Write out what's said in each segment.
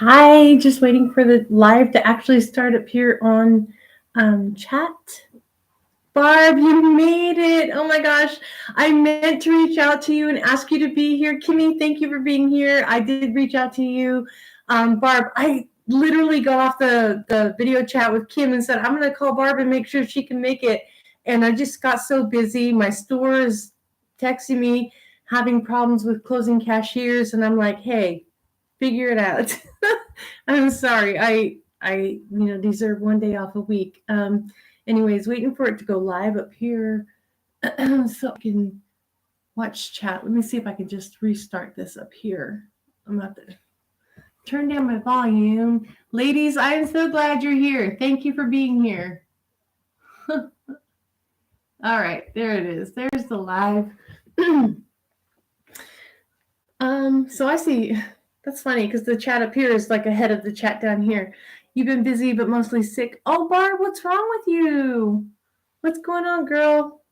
Hi, just waiting for the live to actually start up here on chat. Barb, you made it. Oh my gosh. I meant to reach out to you and ask you to be here. Kimmy, thank you for being here. I did reach out to you. Barb, I literally got off the video chat with Kim and said, I'm going to call Barb and make sure she can make it. And I just got so busy. My store is texting me, having problems with closing cashiers. And I'm like, hey, figure it out. I'm sorry. I deserve one day off a week. Anyways, waiting for it to go live up here so I can watch chat. Let me see if I can just restart this up here. I'm about to turn down my volume. Ladies, I am so glad you're here. Thank you for being here. All right, there it is. There's the live. So I see. That's funny because the chat up here is like ahead of the chat down here. You've been busy but mostly sick. Oh, Barb, what's wrong with you? What's going on, girl?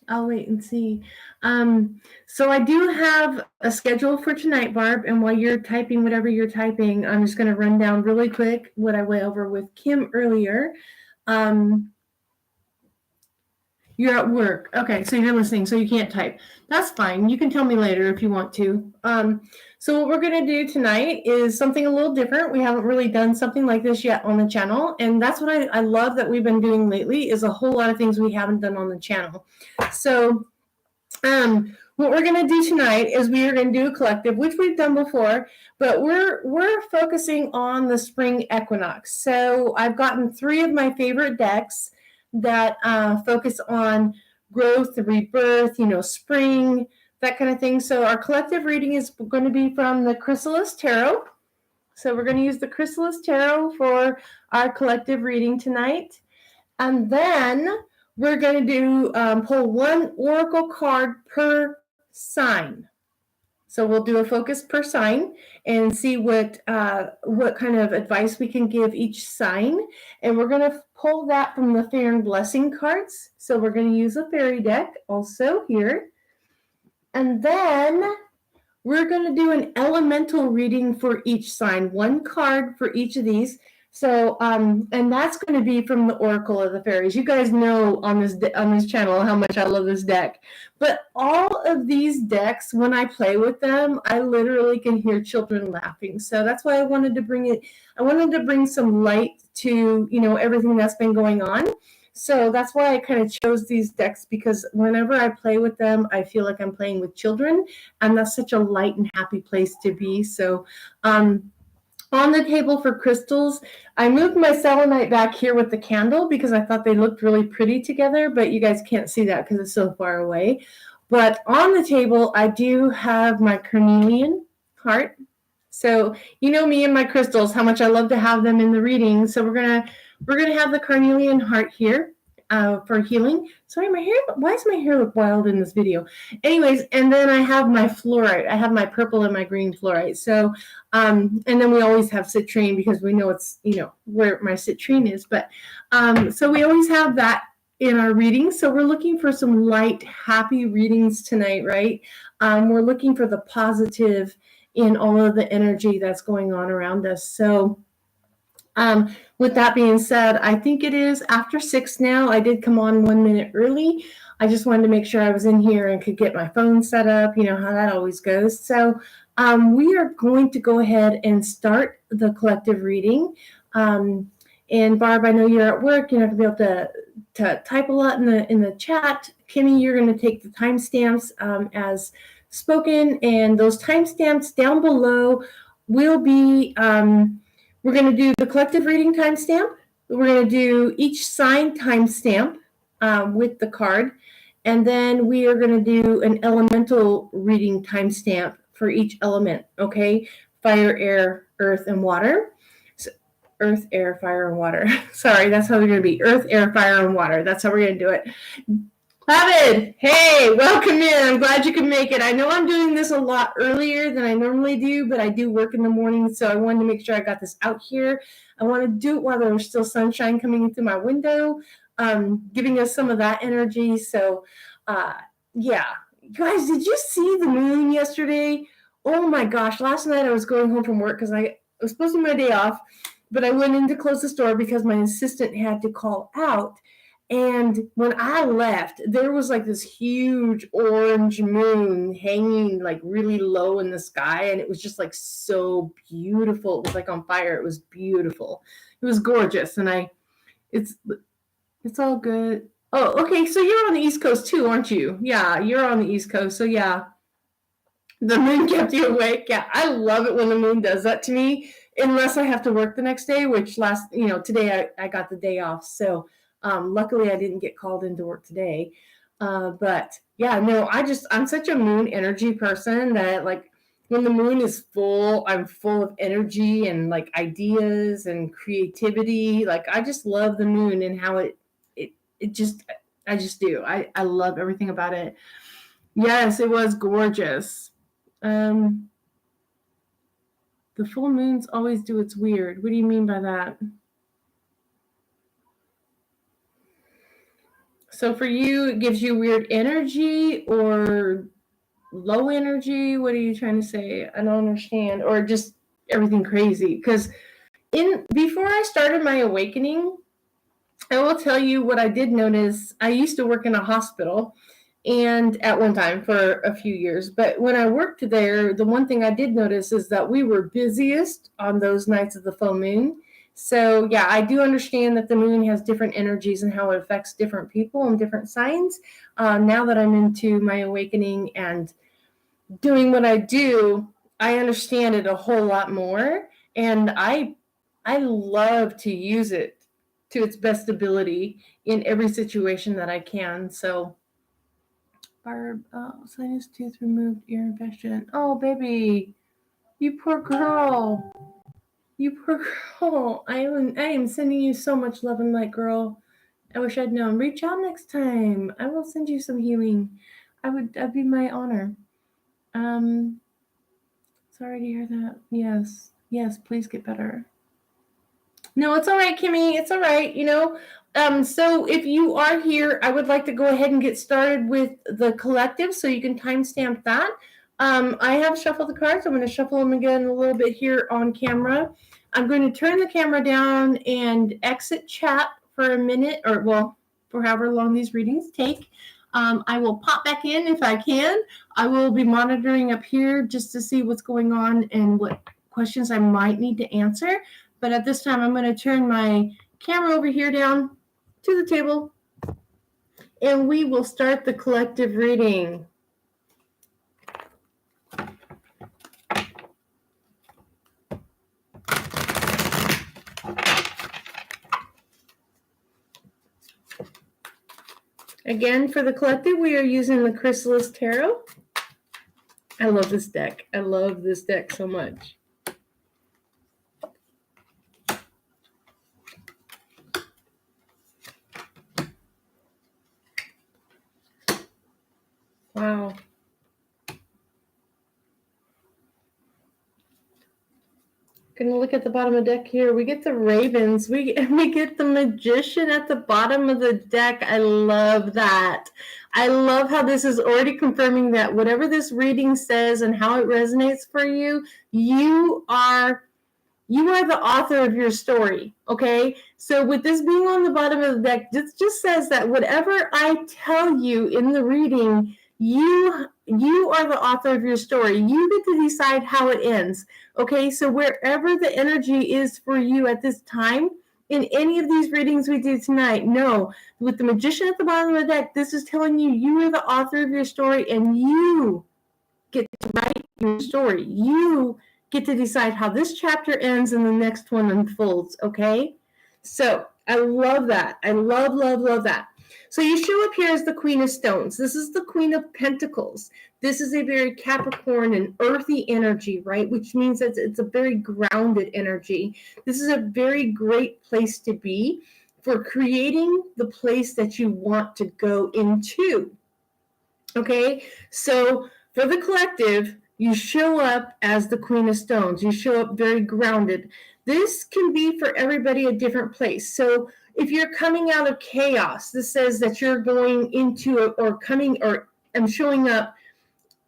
I'll wait and see. So I do have a schedule for tonight, Barb. And while you're typing whatever you're typing, I'm just going to run down really quick what I went over with Kim earlier. You're at work. Okay, so you're listening, so you can't type. That's fine. You can tell me later if you want to. So what we're going to do tonight is something a little different. We haven't really done something like this yet on the channel, and that's what I love that we've been doing lately is a whole lot of things we haven't done on the channel. So what we're going to do tonight is we are going to do a collective, which we've done before, but we're focusing on the spring equinox. So I've gotten 3 of my favorite decks that focus on growth, rebirth, spring, that kind of thing. So our collective reading is going to be from the Chrysalis Tarot. So we're going to use the Chrysalis Tarot for our collective reading tonight. And then we're going to do pull 1 oracle card per sign. So we'll do a focus per sign and see what kind of advice we can give each sign. And we're going to pull that from the Faern Blessing cards. So we're going to use a fairy deck also here. And then we're going to do an elemental reading for each sign, 1 card for each of these. So, and that's going to be from the Oracle of the Fairies. You guys know on this channel how much I love this deck. But all of these decks, when I play with them, I literally can hear children laughing. So that's why I wanted to bring it. I wanted to bring some light to everything that's been going on. So that's why I kind of chose these decks, because whenever I play with them, I feel like I'm playing with children, and that's such a light and happy place to be. So, on the table for crystals, I moved my selenite back here with the candle because I thought they looked really pretty together, but you guys can't see that because it's so far away. But on the table, I do have my carnelian heart. So you know me and my crystals, how much I love to have them in the reading. So we're gonna have the carnelian heart here for healing. Sorry, my hair. Why does my hair look wild in this video? Anyways, and then I have my fluorite. I have my purple and my green fluorite. So, and then we always have citrine because we know it's where my citrine is. But so we always have that in our readings. So we're looking for some light, happy readings tonight, right? We're looking for the positive in all of the energy that's going on around us. So with that being said, I think it is after 6 now. I did come on 1 minute early. I just wanted to make sure I was in here and could get my phone set up. You know how that always goes. So we are going to go ahead and start the collective reading. And Barb, I know you're at work. You're not going to be able to type a lot in the chat. Kimmy, you're going to take the timestamps as spoken, and those timestamps down below will be. We're going to do the collective reading timestamp. We're going to do each sign timestamp with the card. And then we are going to do an elemental reading timestamp for each element, okay? Fire, air, earth, and water. So, earth, air, fire, and water. Sorry, that's how we're going to be. Earth, air, fire, and water. That's how we're going to do it. David, hey, welcome in. I'm glad you could make it. I know I'm doing this a lot earlier than I normally do, but I do work in the morning, so I wanted to make sure I got this out here. I want to do it while there's still sunshine coming in through my window, giving us some of that energy. So, yeah, Guys, did you see the moon yesterday? Oh my gosh, last night I was going home from work because it was supposed to be my day off, but I went in to close the store because my assistant had to call out. And when I left, there was like this huge orange moon hanging like really low in the sky, and it was just like so beautiful. It was like on fire. It was beautiful. It was gorgeous, and it's it's all good. Oh, okay. So you're on the East Coast too, aren't you? Yeah, you're on the East Coast. So yeah, the moon kept you awake. Yeah, I love it when the moon does that to me. Unless I have to work the next day, which today I got the day off. So luckily I didn't get called into work today. But yeah, no, I'm such a moon energy person that like when the moon is full, I'm full of energy and like ideas and creativity. Like I just love the moon and how it just I just do. I love everything about it. Yes, it was gorgeous. The full moons always do its weird. What do you mean by that? So for you, it gives you weird energy or low energy? What are you trying to say? I don't understand. Or just everything crazy? Because before I started my awakening, I will tell you what I did notice. I used to work in a hospital and at one time for a few years. But when I worked there, the one thing I did notice is that we were busiest on those nights of the full moon. So yeah, I do understand that the moon has different energies and how it affects different people and different signs. Now that I'm into my awakening and doing what I do, I understand it a whole lot more, and I love to use it to its best ability in every situation that I can. So Barb, sinus tooth removed, ear infection. Oh, baby, you poor girl. You poor girl. I am sending you so much love and light, girl. I wish I'd known. Reach out next time. I will send you some healing. That'd be my honor. Um, Sorry to hear that. Yes. Yes, please get better. No, it's all right, Kimmy. It's all right. So if you are here, I would like to go ahead and get started with the collective so you can timestamp that. I have shuffled the cards. I'm going to shuffle them again a little bit here on camera. I'm going to turn the camera down and exit chat for a minute, or well, for however long these readings take. I will pop back in if I can. I will be monitoring up here just to see what's going on and what questions I might need to answer. But at this time, I'm going to turn my camera over here down to the table, and we will start the collective reading. Again, for the collective, we are using the Chrysalis Tarot. I love this deck. I love this deck so much. Wow. Gonna look at the bottom of the deck here. We get the ravens. We get the magician at the bottom of the deck. I love that. I love how this is already confirming that whatever this reading says and how it resonates for you, you are the author of your story. Okay. So with this being on the bottom of the deck, this just says that whatever I tell you in the reading, you are the author of your story. You get to decide how it ends. Okay, so wherever the energy is for you at this time, in any of these readings we do tonight, no, with the magician at the bottom of the deck, this is telling you you are the author of your story and you get to write your story. You get to decide how this chapter ends and the next one unfolds, okay? So I love that. I love, love, love that. So you show up here as the Queen of Stones. This is the Queen of Pentacles. This is a very Capricorn and earthy energy, right? Which means that it's a very grounded energy. This is a very great place to be for creating the place that you want to go into. Okay, so for the collective, you show up as the Queen of Stones. You show up very grounded. This can be for everybody a different place. So if you're coming out of chaos, this says that you're going into or am showing up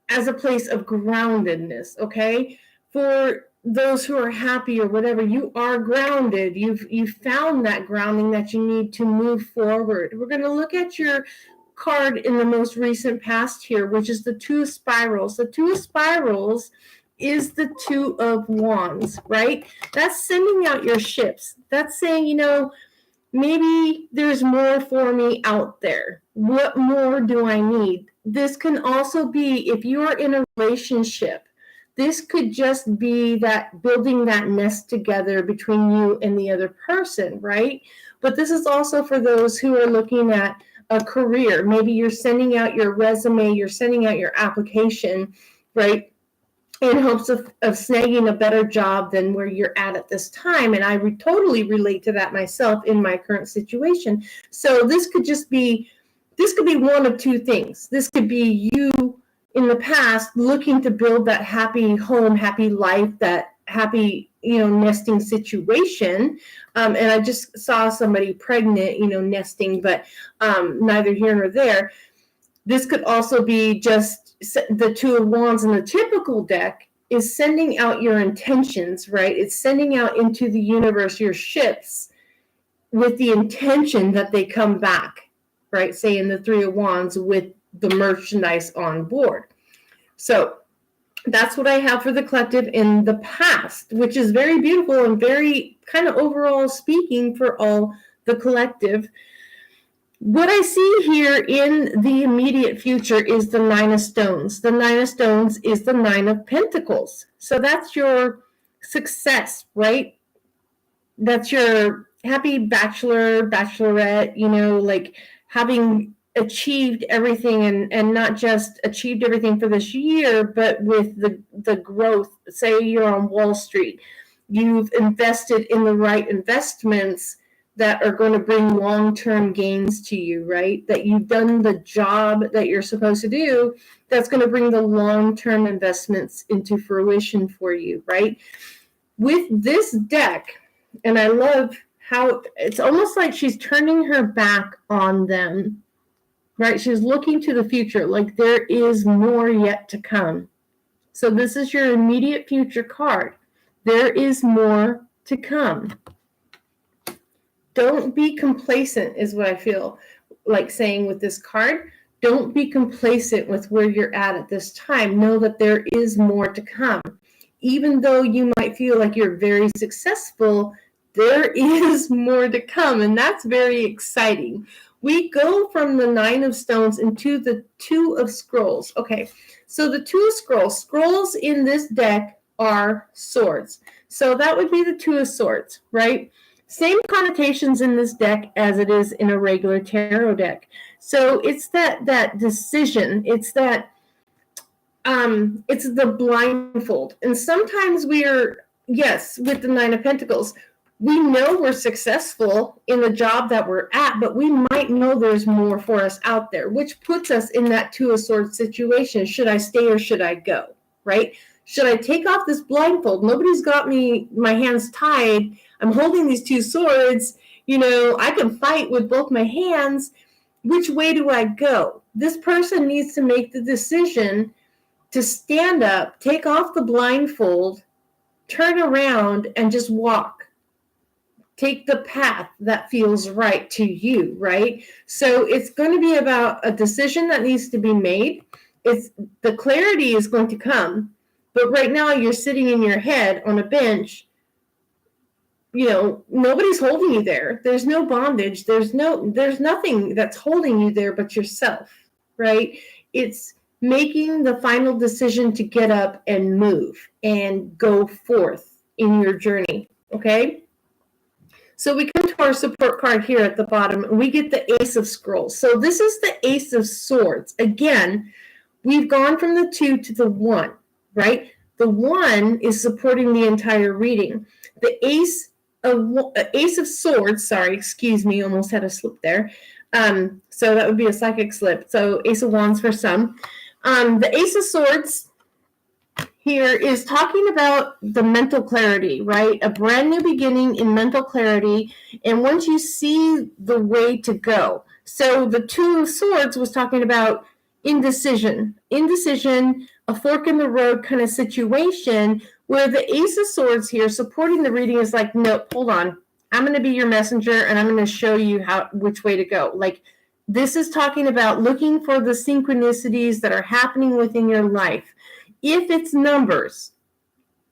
as a place of groundedness, okay? For those who are happy or whatever, you are grounded. You've found that grounding that you need to move forward. We're going to look at your card in the most recent past here, which is the Two of Spirals. The Two of Spirals is the Two of Wands, right? That's sending out your ships. That's saying, maybe there's more for me out there. What more do I need? This can also be, if you are in a relationship, this could just be that building that nest together between you and the other person, right? But this is also for those who are looking at a career. Maybe you're sending out your resume, you're sending out your application, right? In hopes of snagging a better job than where you're at this time. And I totally relate to that myself in my current situation. So this could be one of two things. This could be you in the past looking to build that happy home, happy life, that happy, nesting situation. And I just saw somebody pregnant, nesting, but neither here nor there. This could also be just the Two of Wands in the typical deck is sending out your intentions, right? It's sending out into the universe your ships with the intention that they come back, right? Say in the Three of Wands with the merchandise on board. So that's what I have for the collective in the past, which is very beautiful and very kind of overall speaking for all the collective. What I see here in the immediate future is the Nine of Stones. The Nine of Stones is the Nine of Pentacles. So that's your success, right? That's your happy bachelor, bachelorette, like having achieved everything and not just achieved everything for this year, but with the growth. Say you're on Wall Street. You've invested in the right investments that are going to bring long-term gains to you, right? That you've done the job that you're supposed to do, that's going to bring the long-term investments into fruition for you, right? With this deck, and I love how it's almost like she's turning her back on them, right? She's looking to the future, like there is more yet to come. So this is your immediate future card. There is more to come. Don't be complacent is what I feel like saying with this card. Don't be complacent with where you're at this time. Know that there is more to come. Even though you might feel like you're very successful, there is more to come, and that's very exciting. We go from the Nine of Stones into the Two of Scrolls. Okay, so the Two of Scrolls. Scrolls in this deck are swords. So that would be the Two of Swords, right? Same connotations in this deck as it is in a regular tarot deck. So it's that decision. It's that it's the blindfold. And sometimes yes, with the Nine of Pentacles, we know we're successful in the job that we're at, but we might know there's more for us out there, which puts us in that Two of Swords situation. Should I stay or should I go, right? Should I take off this blindfold? Nobody's got my hands tied. I'm holding these two swords. I can fight with both my hands. Which way do I go? This person needs to make the decision to stand up, take off the blindfold, turn around, and just walk. Take the path that feels right to you, right? So it's going to be about a decision that needs to be made. The clarity is going to come. But right now you're sitting in your head on a bench. Nobody's holding you there. There's no bondage. There's nothing that's holding you there but yourself, right? It's making the final decision to get up and move and go forth in your journey, okay? So we come to our support card here at the bottom, and we get the Ace of Scrolls. So this is the Ace of Swords. Again, we've gone from the 2 to the 1, right? The 1 is supporting the entire reading. The Ace of Swords, almost had a slip there. So that would be a psychic slip. So Ace of Wands for some. The Ace of Swords here is talking about the mental clarity, right? A brand new beginning in mental clarity. And once you see the way to go. So the Two of Swords was talking about indecision, a fork in the road kind of situation where the Ace of Swords here supporting the reading is like, nope, hold on. I'm going to be your messenger and I'm going to show you which way to go. Like, this is talking about looking for the synchronicities that are happening within your life. If it's numbers,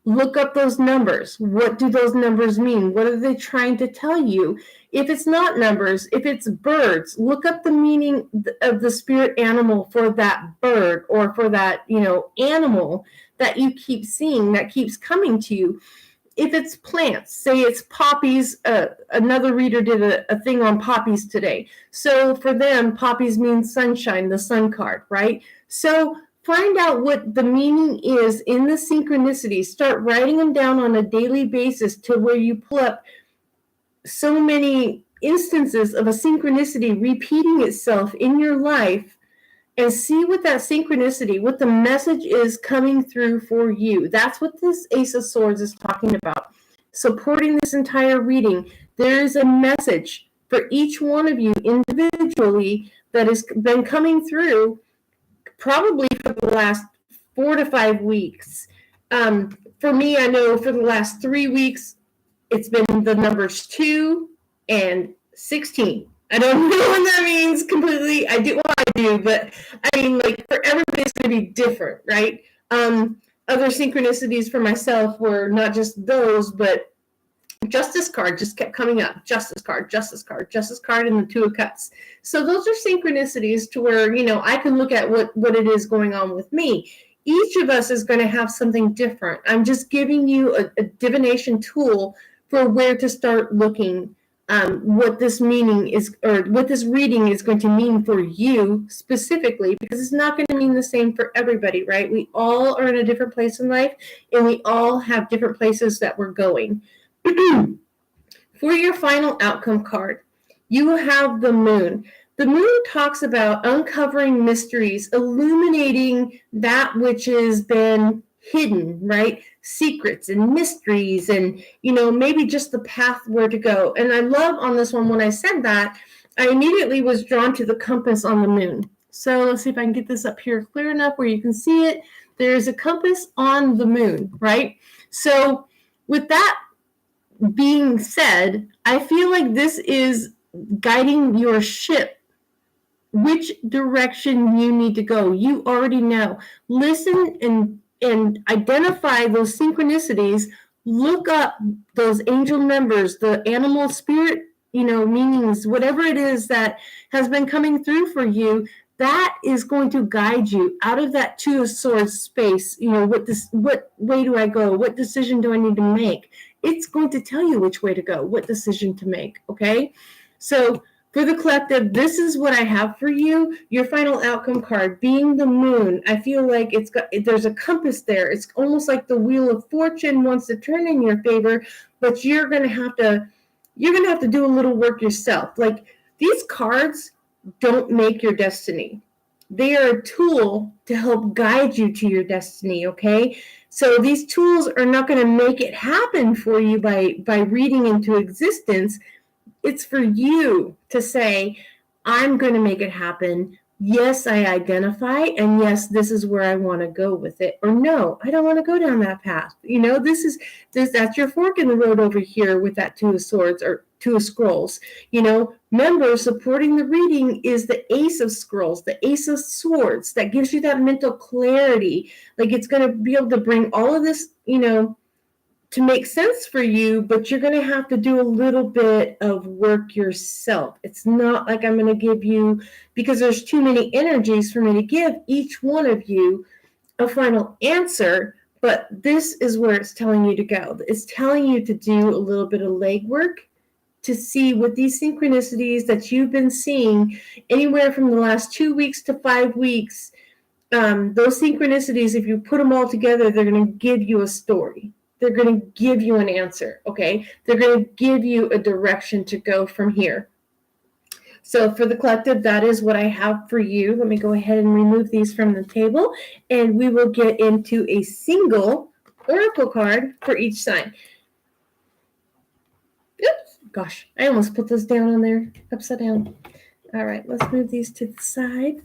look up those numbers. What do those numbers mean? What are they trying to tell you? If it's not numbers, if it's birds, look up the meaning of the spirit animal for that bird or for that, animal that you keep seeing, that keeps coming to you. If it's plants, say it's poppies, another reader did a thing on poppies today. So for them, poppies means sunshine, the sun card, right? So find out what the meaning is in the synchronicities. Start writing them down on a daily basis to where you pull up so many instances of a synchronicity repeating itself in your life, and see what that synchronicity, what the message is coming through for you. That's what this Ace of Swords is talking about. Supporting this entire reading, there is a message for each one of you individually that has been coming through probably for the last 4 to 5 weeks. For me, I know for the last 3 weeks, it's been the numbers 2 and 16. I don't know what that means completely. I do, well, I do, but I mean, like, for everybody, it's going to be different, right? Other synchronicities for myself were not just those, but Justice card just kept coming up. Justice card, Justice card, Justice card, and the Two of Cups. So those are synchronicities to where, I can look at what it is going on with me. Each of us is going to have something different. I'm just giving you a divination tool for where to start looking, what this meaning is, or what this reading is going to mean for you specifically, because it's not going to mean the same for everybody, right? We all are in a different place in life, and we all have different places that we're going. For your final outcome card, you will have the Moon. The Moon talks about uncovering mysteries, illuminating that which has been hidden, right? Secrets and mysteries, and maybe just the path where to go. And I love on this one, when I said that, I immediately was drawn to the compass on the Moon. So let's see if I can get this up here clear enough where you can see it. There's a compass on the Moon, right? So with that being said, I feel like this is guiding your ship, which direction you need to go. You already know. Listen and identify those synchronicities. Look up those angel numbers, the animal spirit, meanings, whatever it is that has been coming through for you. That is going to guide you out of that Two of Swords space. What way do I go? What decision do I need to make? It's going to tell you which way to go, what decision to make, okay? So for the collective, this is what I have for you. Your final outcome card being the Moon. I feel like there's a compass there. It's almost like the Wheel of Fortune wants to turn in your favor, but you're gonna have to do a little work yourself. Like, these cards don't make your destiny. They are a tool to help guide you to your destiny, okay? So these tools are not going to make it happen for you by reading into existence. It's for you to say, I'm going to make it happen. Yes, I identify, and yes, this is where I want to go with it. Or no, I don't want to go down that path. That's your fork in the road over here with that Two of Swords or Two of Scrolls. Remember, supporting the reading is the Ace of Scrolls, the Ace of Swords. That gives you that mental clarity. Like, it's going to be able to bring all of this, to make sense for you, but you're going to have to do a little bit of work yourself. It's not like I'm going to give you, because there's too many energies for me to give each one of you a final answer, but this is where it's telling you to go. It's telling you to do a little bit of legwork to see what these synchronicities that you've been seeing anywhere from the last 2 weeks to 5 weeks, those synchronicities, if you put them all together, they're going to give you a story. They're going to give you an answer, okay? They're going to give you a direction to go from here. So for the collective, that is what I have for you. Let me go ahead and remove these from the table, and we will get into a single oracle card for each sign. Oops, gosh, I almost put this down on there, upside down. All right, let's move these to the side.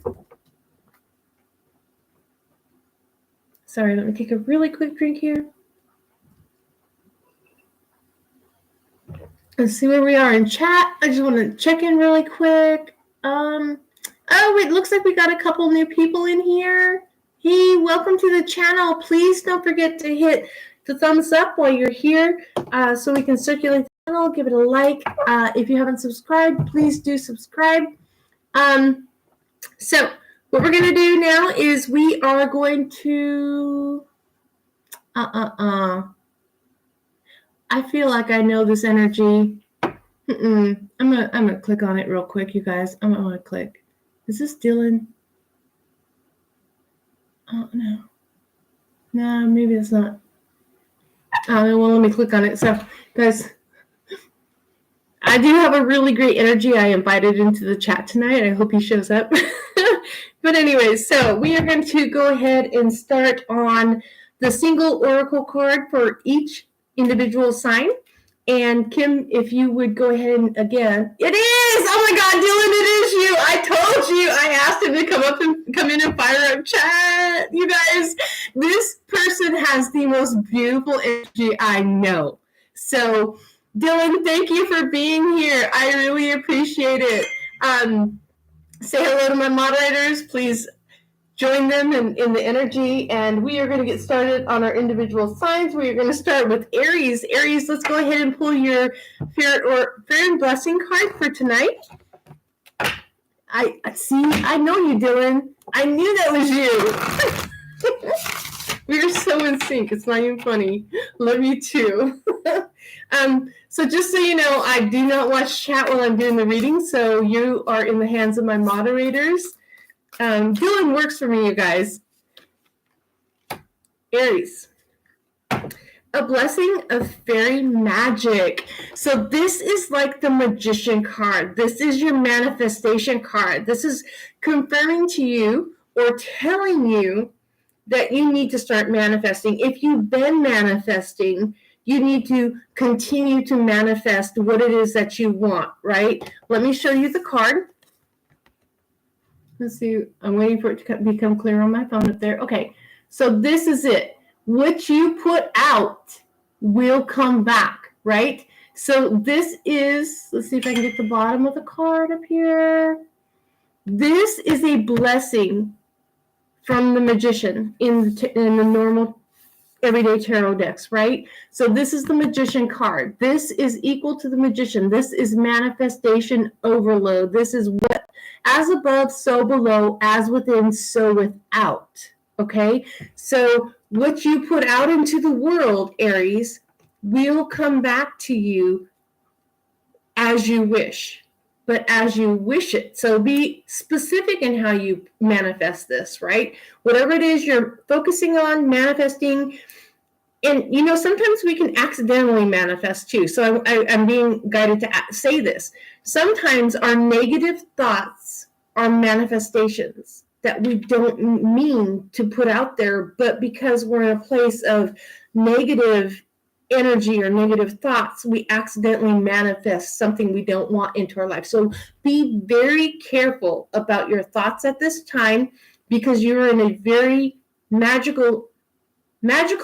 Sorry, let me take a really quick drink here. Let's see where we are in chat. I just want to check in really quick. Oh, it looks like we got a couple new people in here. Hey, welcome to the channel. Please don't forget to hit the thumbs up while you're here so we can circulate the channel. Give it a like. If you haven't subscribed, please do subscribe. So what we're going to do now is we are going to... I feel like I know this energy. I'm gonna click on it real quick, you guys. I'm gonna click. Is this Dylan? Oh no. No, maybe it's not. Well, let me click on it. So, guys, I do have a really great energy I invited into the chat tonight. I hope he shows up. But anyways, so we are going to go ahead and start on the single oracle card for each individual sign. And Kim, if you would go ahead and again, it is! Oh my God, Dylan, it is you! I told you! I asked him to come in and fire up chat. You guys, this person has the most beautiful energy I know. So, Dylan, thank you for being here. I really appreciate it. Say hello to my moderators. Please join them in the energy, and we are going to get started on our individual signs. We are going to start with Aries. Aries, let's go ahead and pull your Faern Blessing card for tonight. I see. I know you, Dylan. I knew that was you. We're so in sync. It's not even funny. Love you too. So just so you know, I do not watch chat while I'm doing the reading, so you are in the hands of my moderators. Dylan works for me, you guys. Aries. A blessing of fairy magic. So this is like the magician card. This is your manifestation card. This is confirming to you or telling you that you need to start manifesting. If you've been manifesting, you need to continue to manifest what it is that you want, right? Let me show you the card. Let's see. I'm waiting for it to become clear on my phone up there. Okay. So this is it. What you put out will come back, right? So this is, let's see if I can get the bottom of the card up here. This is a blessing from the magician in the normal everyday tarot decks, right? So this is the magician card. This is equal to the magician. This is manifestation overload. This is what, as above, so below, as within, so without. Okay? So what you put out into the world, Aries, will come back to you as you wish, but as you wish it. So be specific in how you manifest this, right? Whatever it is you're focusing on, manifesting. And, you know, sometimes we can accidentally manifest too. So I'm being guided to say this. Sometimes our negative thoughts are manifestations that we don't mean to put out there, but because we're in a place of negative energy or negative thoughts, we accidentally manifest something we don't want into our life. So be very careful about your thoughts at this time, because you're in a very magical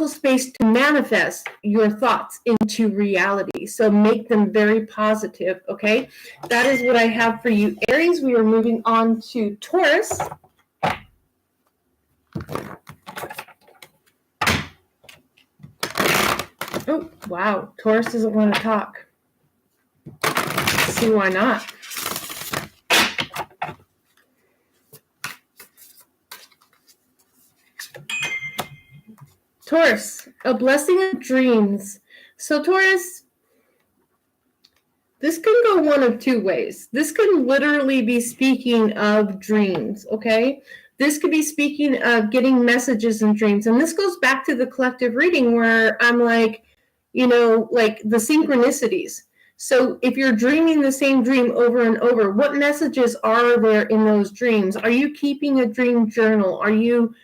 space to manifest your thoughts into reality. So make them very positive, okay? That is what I have for you, Aries. We are moving on to Taurus. Oh, wow. Taurus doesn't want to talk. Let's see why not. Taurus, a blessing of dreams. So Taurus, this can go one of two ways. This can literally be speaking of dreams, okay? This could be speaking of getting messages in dreams. And this goes back to the collective reading where I'm like, you know, like the synchronicities. So if you're dreaming the same dream over and over, what messages are there in those dreams? Are you keeping a dream journal? Are you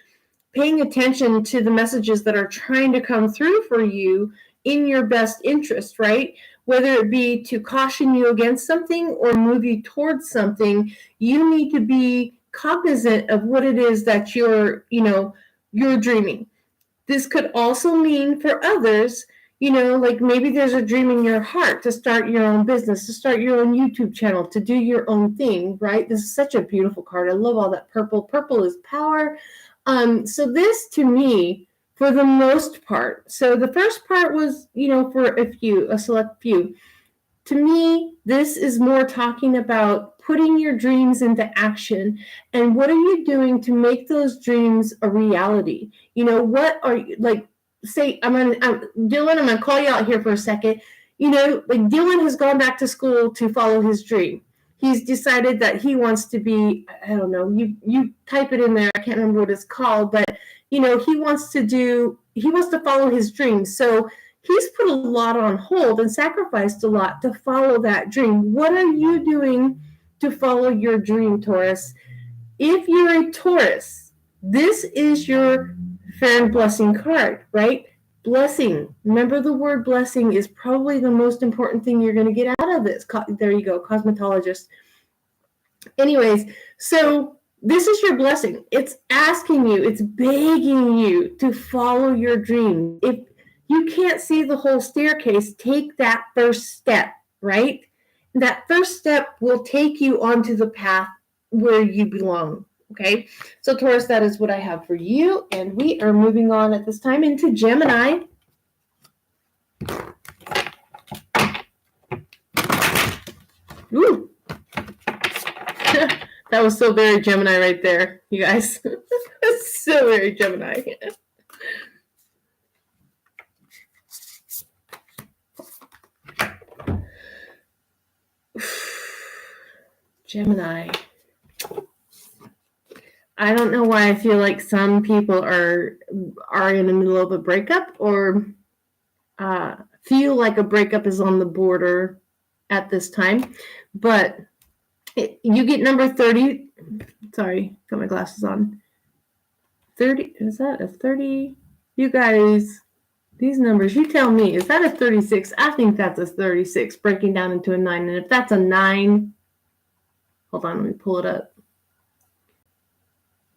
paying attention to the messages that are trying to come through for you in your best interest, right? Whether it be to caution you against something or move you towards something, you need to be cognizant of what it is that you're dreaming. This could also mean for others, like maybe there's a dream in your heart to start your own business, to start your own YouTube channel, to do your own thing, right? This is such a beautiful card. I love all that purple. Purple is power. So this to me, for the most part, so the first part was, for a select few. To me, this is more talking about putting your dreams into action and what are you doing to make those dreams a reality? What are you, like, say, Dylan, I'm going to call you out here for a second. Like Dylan has gone back to school to follow his dream. He's decided that he wants to be, I don't know, you type it in there. I can't remember what it's called, but, he wants to follow his dream. So he's put a lot on hold and sacrificed a lot to follow that dream. What are you doing to follow your dream, Taurus? If you're a Taurus, this is your Faern Blessing card, right? Blessing. Remember, the word blessing is probably the most important thing you're going to get out of this. There you go, cosmetologist. Anyways, so this is your blessing. It's asking you, it's begging you to follow your dream. If you can't see the whole staircase, take that first step, right? That first step will take you onto the path where you belong, okay? So Taurus, that is what I have for you, and we are moving on at this time into Gemini. Ooh. That was so very Gemini right there, you guys. That's so very Gemini. Gemini. I don't know why I feel like some people are in the middle of a breakup or feel like a breakup is on the border at this time. But you get number 30. Sorry, got my glasses on. 30, is that a 30? You guys, these numbers, you tell me, is that a 36? I think that's a 36 breaking down into a 9. And if that's a 9, hold on, let me pull it up.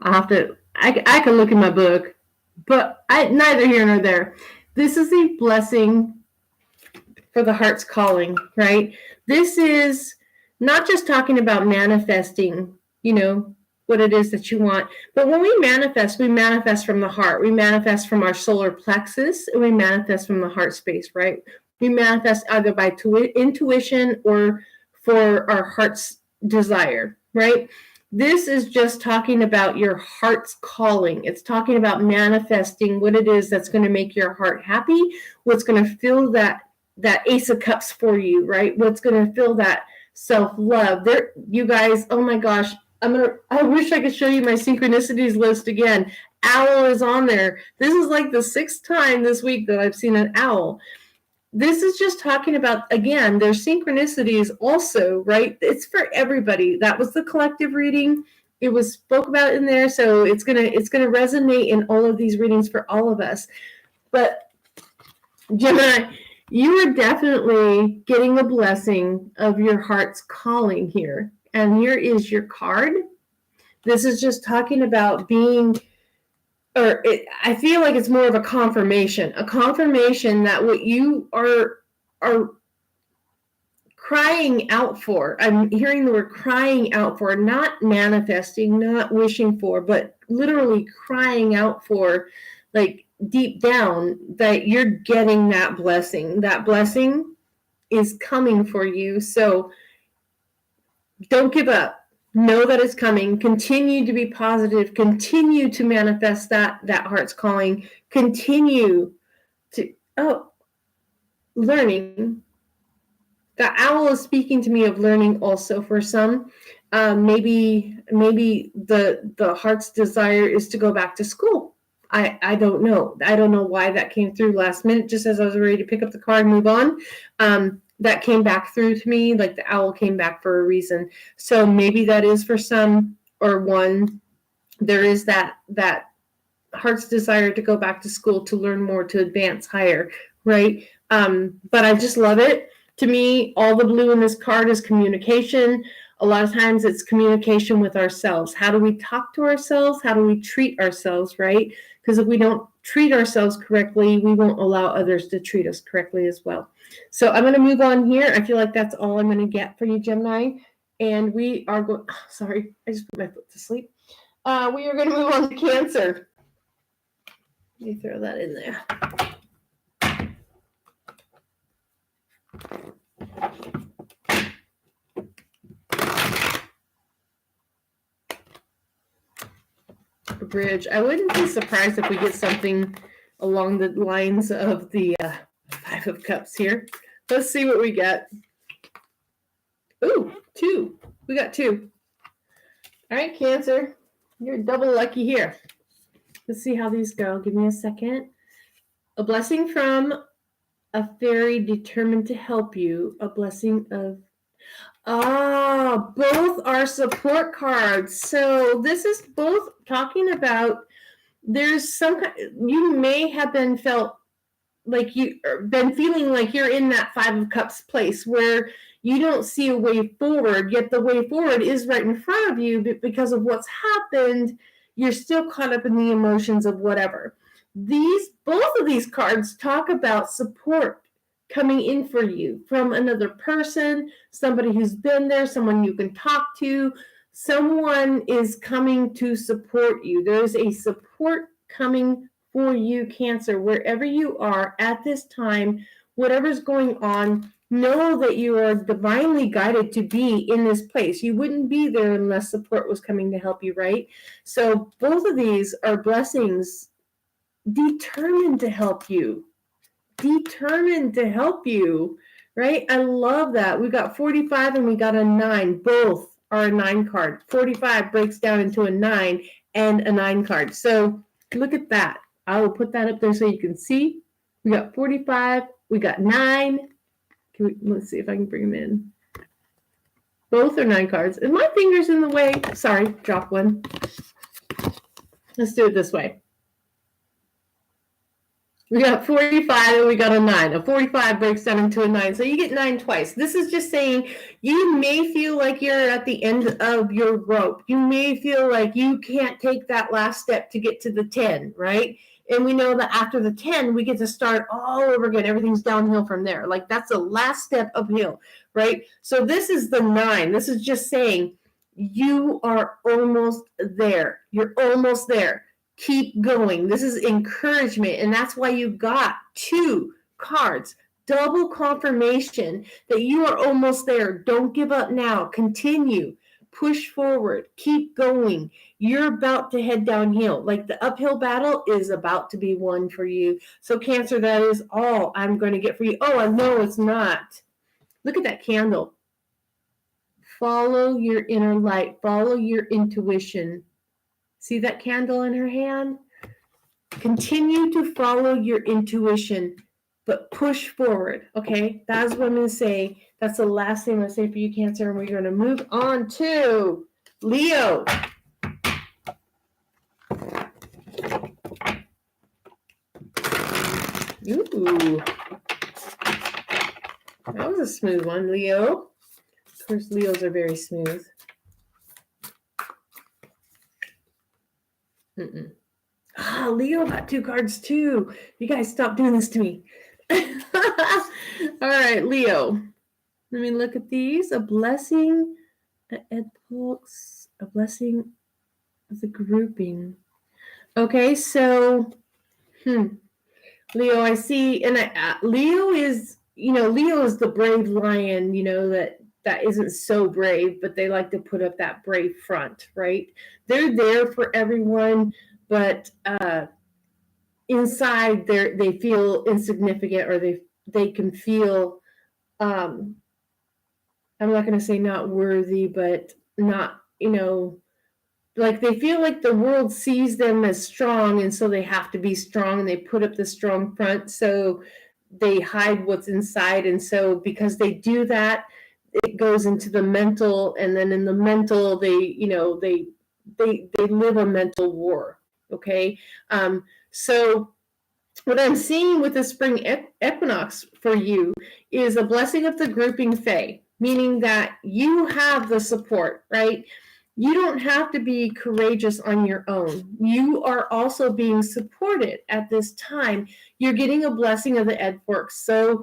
I can look in my book, but neither here nor there. This is a blessing for the heart's calling, right? This is not just talking about manifesting, what it is that you want. But when we manifest from the heart. We manifest from our solar plexus, and we manifest from the heart space, right? We manifest either by intuition or for our heart's desire, right? This is just talking about your heart's calling. It's talking about manifesting what it is that's going to make your heart happy, what's going to fill that Ace of Cups for you, right? What's going to fill that self-love. There, you guys, oh my gosh, I wish I could show you my synchronicities list again. Owl is on there. This is like the 6th time this week that I've seen an owl. This is just talking about, again, there's synchronicities also, right? It's for everybody. That was the collective reading. It was spoke about in there, so it's gonna resonate in all of these readings for all of us. But Gemini, you are definitely getting a blessing of your heart's calling here. And here is your card. This is just talking about being, I feel like it's more of a confirmation that what you are crying out for. I'm hearing the word crying out for, not manifesting, not wishing for, but literally crying out for, like deep down, that you're getting that blessing. That blessing is coming for you. So don't give up. Know that it's coming. Continue to be positive. Continue to manifest that heart's calling. Continue to, learning. The owl is speaking to me of learning also for some. Maybe the heart's desire is to go back to school. I don't know. I don't know why that came through last minute, just as I was ready to pick up the card and move on. That came back through to me, like the owl came back for a reason. So maybe that is for some or one. There is that heart's desire to go back to school, to learn more, to advance higher, right? But I just love it. To me, all the blue in this card is communication. A lot of times it's communication with ourselves. How do we talk to ourselves? How do we treat ourselves, right? Because if we don't treat ourselves correctly, we won't allow others to treat us correctly as well. So I'm going to move on here. I feel like that's all I'm going to get for you, Gemini. And we are going, sorry, I just put my foot to sleep. We are going to move on to Cancer. Let me throw that in there. The bridge. I wouldn't be surprised if we get something along the lines of the Five of Cups here. Let's see what we get. Ooh, 2. We got 2. All right, Cancer. You're double lucky here. Let's see how these go. Give me a second. A blessing from a fairy determined to help you. A blessing of... both are support cards. So this is both talking about there's some... You may have been feeling like you're in that Five of Cups place where you don't see a way forward, yet the way forward is right in front of you, but because of what's happened, you're still caught up in the emotions of whatever. Both of these cards talk about support coming in for you from another person, somebody who's been there, someone you can talk to. Someone is coming to support you. There's a support coming for you, Cancer, wherever you are at this time, whatever's going on. Know that you are divinely guided to be in this place. You wouldn't be there unless support was coming to help you, right? So both of these are blessings determined to help you. Determined to help you, right? I love that. We got 45 and we got a 9. Both are a 9 card. 45 breaks down into a 9 and a 9 card. So look at that. I will put that up there so you can see. We got 45. We got 9. Let's see if I can bring them in. Both are 9 cards. And my finger's in the way. Sorry, drop one. Let's do it this way. We got 45 and we got a 9. A 45 breaks down into a 9. So you get 9 twice. This is just saying you may feel like you're at the end of your rope. You may feel like you can't take that last step to get to the 10, right? And we know that after the 10, we get to start all over again. Everything's downhill from there. Like that's the last step uphill, right? So this is the 9. This is just saying you are almost there. You're almost there. Keep going. This is encouragement. And that's why you got 2 cards. Double confirmation that you are almost there. Don't give up now. Continue. Push forward. Keep going. You're about to head downhill. Like the uphill battle is about to be won for you. So Cancer, that is all I'm going to get for you. Oh, no, it's not. Look at that candle. Follow your inner light. Follow your intuition. See that candle in her hand? Continue to follow your intuition, but push forward, okay? That's what I'm going to say. That's the last thing I'm going to say for you, Cancer, and we're going to move on to Leo. Ooh. That was a smooth one, Leo. Of course, Leos are very smooth. Leo got 2 cards too. You guys stop doing this to me. All right, Leo. Let me look at these. A blessing, a blessing of the grouping. Okay, so, Leo, I see, and Leo is, Leo is the brave lion, that isn't so brave, but they like to put up that brave front, right? They're there for everyone, but inside they feel insignificant, or they can feel I'm not going to say not worthy, but not, like they feel like the world sees them as strong, and so they have to be strong, and they put up the strong front, so they hide what's inside. And so because they do that, it goes into the mental, and then in the mental they live a mental war. Okay. So what I'm seeing with the spring equinox for you is a blessing of the grouping fae, meaning that you have the support, right? You don't have to be courageous on your own. You are also being supported at this time. You're getting a blessing of the Ed Forks. So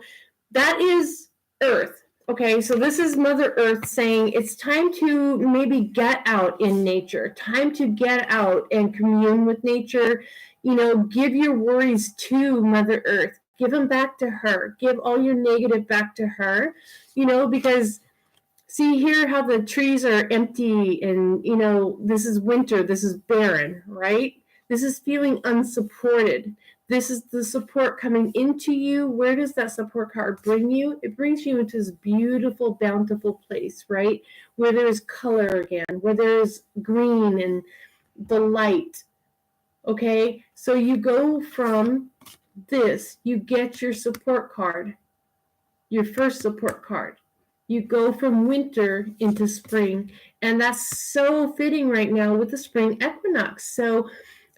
that is Earth. Okay, so this is Mother Earth saying it's time to maybe get out in nature, time to get out and commune with nature. Give your worries to Mother Earth, give them back to her, give all your negative back to her, because see here how the trees are empty and, this is winter, this is barren, right? This is feeling unsupported. This is the support coming into you. Where does that support card bring you? It brings you into this beautiful, bountiful place, right? Where there's color again, where there's green and the light. Okay, so you go from this, you get your support card, your first support card. You go from winter into spring, and that's so fitting right now with the spring equinox. So